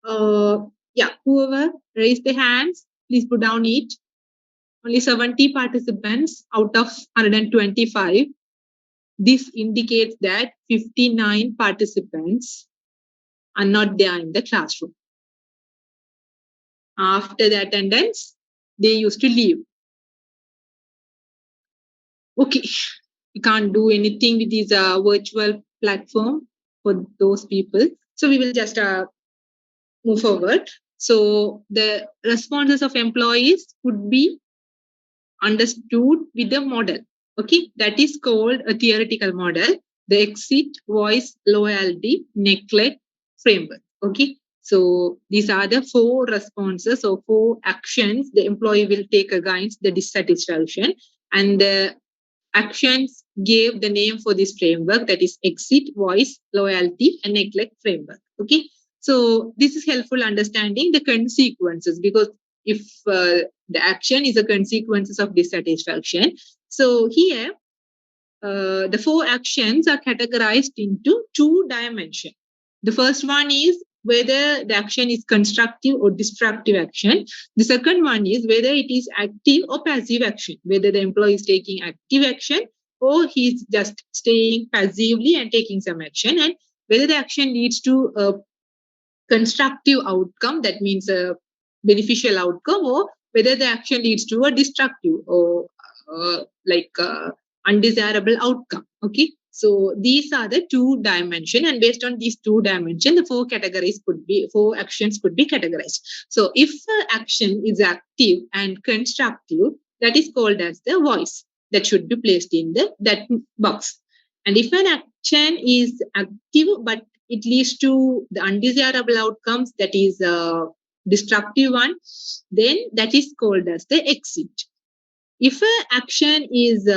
S1: Whoever raised the hands, please put down it. Only 70 participants out of 125. This indicates that 59 participants are not there in the classroom. after the attendance, they used to leave. Okay, we can't do anything with this virtual platform for those people. So we will just move forward. So the responses of employees could be understood with the model. Okay, that is called a theoretical model, the exit, voice, loyalty, neglect framework. Okay, so these are the 4 responses or 4 actions the employee will take against the dissatisfaction, and the actions gave the name for this framework, that is exit, voice, loyalty, and neglect framework. Okay, so this is helpful understanding the consequences, because if the action is a consequences of dissatisfaction. So here, the 4 actions are categorized into 2 dimensions. The first one is whether the action is constructive or destructive action. The second one is whether it is active or passive action, whether the employee is taking active action or he's just staying passively and taking some action, and whether the action leads to a constructive outcome, that means a beneficial outcome, or whether the action leads to a destructive or undesirable outcome. Okay, so these are the 2 dimensions, and based on these 2 dimensions, the 4 categories could be 4 actions could be categorized. So if an action is active and constructive, that is called as the voice, that should be placed in that box. And if an action is active but it leads to the undesirable outcomes, that is a destructive one, then that is called as the exit. If an action is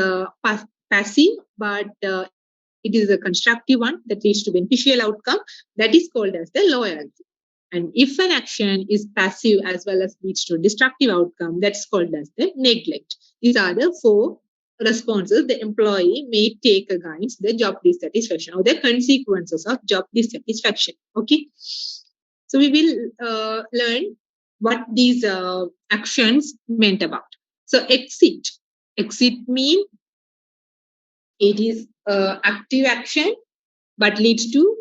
S1: passive but it is a constructive one that leads to beneficial outcome, that is called as the loyalty. And if an action is passive as well as leads to destructive outcome, that's called as the neglect. These are the 4 responses the employee may take against the job dissatisfaction or the consequences of job dissatisfaction. Okay, so we will learn what these actions meant about. So exit mean it is active action but leads to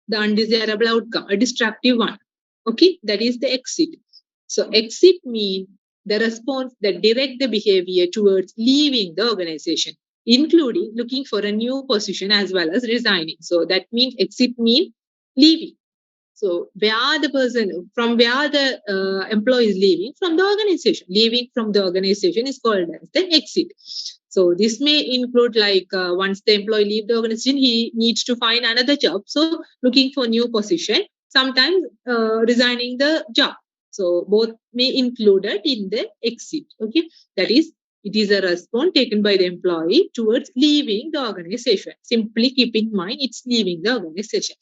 S1: the undesirable outcome, a destructive one. Okay, that is the exit. So exit mean the response that direct the behavior towards leaving the organization, including looking for a new position as well as resigning. So that means exit mean leaving. So where the employee is leaving from the organization, leaving from the organization is called as the exit. So this may include once the employee leave the organization, he needs to find another job. So looking for new position, sometimes resigning the job. So both may included in the exit. Okay, that is, it is a response taken by the employee towards leaving the organization. Simply keep in mind it's leaving the organization.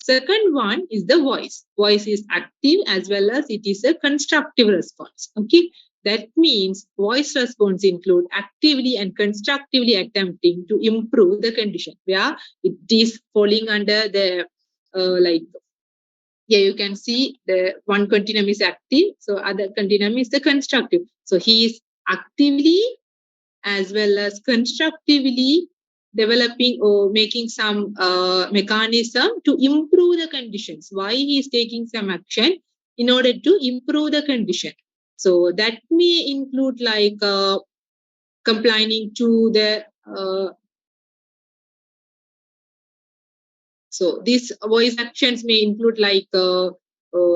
S1: Second one is the voice. Voice is active as well as it is a constructive response. Okay, that means voice response include actively and constructively attempting to improve the condition, where it is falling under the here you can see the one continuum is active, so other continuum is the constructive. So he is actively as well as constructively developing or making some mechanism to improve the conditions. Why he is taking some action? In order to improve the condition. So that may include complaining to the so these voice actions may include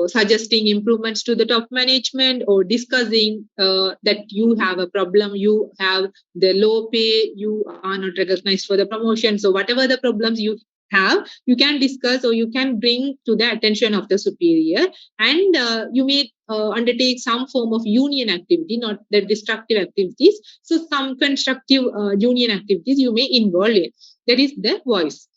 S1: suggesting improvements to the top management, or discussing that you have a problem, you have the low pay, you are not recognized for the promotion. So whatever the problems you have, you can discuss or you can bring to the attention of the superior, and you may undertake some form of union activity, not the destructive activities. So some constructive union activities you may involve in. That is the voice.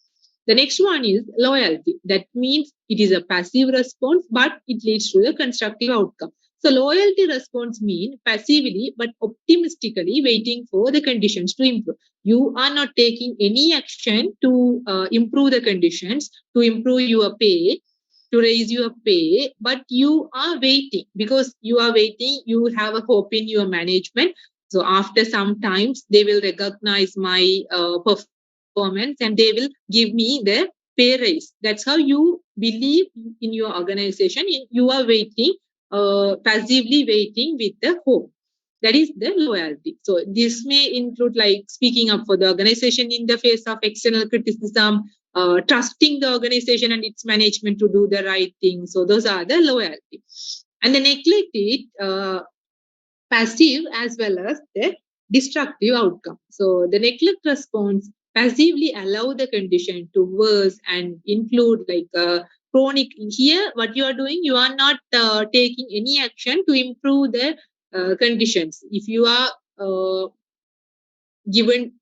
S1: The next one is loyalty. That means it is a passive response, but it leads to a constructive outcome. So loyalty response means passively but optimistically waiting for the conditions to improve. You are not taking any action to improve the conditions, to improve your pay, to raise your pay, but you are waiting. Because you are waiting, you have a hope in your management. So after some times, they will recognize my performance and they will give me the pay raise. That's how you believe in your organization. You are waiting passively waiting with the hope. That is the loyalty. So this may include like speaking up for the organization in the face of external criticism, trusting the organization and its management to do the right thing. So those are the loyalty. And the neglect is passive as well as the destructive outcome. So the neglect response passively allow the condition to worse and include like chronic. Here, what you are doing, you are not taking any action to improve the conditions. If you are given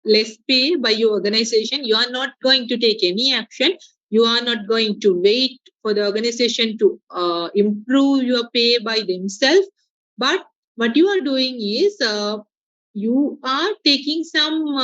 S1: less pay by your organization, you are not going to take any action. You are not going to wait for the organization to improve your pay by themselves. But what you are doing is you are taking some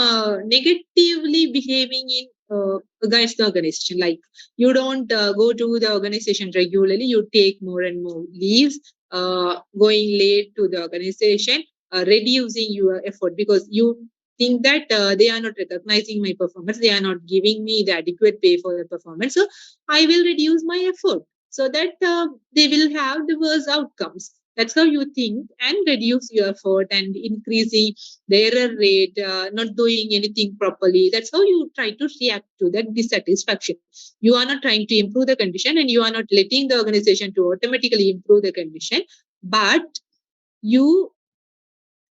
S1: negatively behaving in against the organization. Like you don't go to the organization regularly. You take more and more leaves, going late to the organization, reducing your effort because you think that they are not recognizing my performance, they are not giving me the adequate pay for the performance, so I will reduce my effort so that they will have the worse outcomes. That's how you think and reduce your effort and increasing the error rate, not doing anything properly. That's how you try to react to that dissatisfaction. You are not trying to improve the condition and you are not letting the organization to automatically improve the condition, but you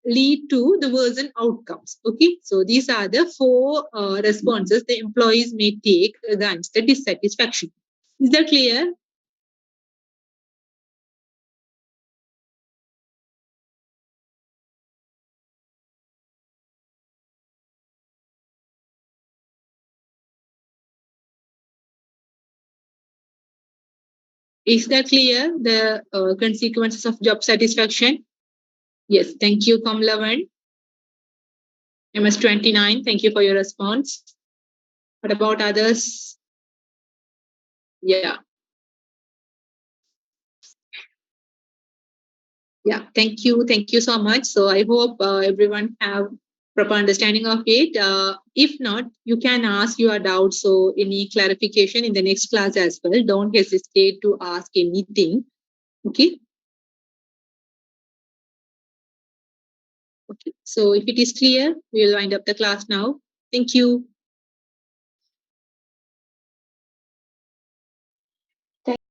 S1: lead to the worsen outcomes. Okay, so these are the four responses the employees may take against the dissatisfaction. Is that clear? Is that clear? The consequences of job satisfaction? Yes, thank you, Kamlavan. MS29, thank you for your response. What about others? Yeah. Yeah, thank you. Thank you so much. So I hope everyone have proper understanding of it. If not, you can ask your doubts. So any clarification in the next class as well. Don't hesitate to ask anything. Okay. Okay. So if it is clear, we will wind up the class now. Thank you.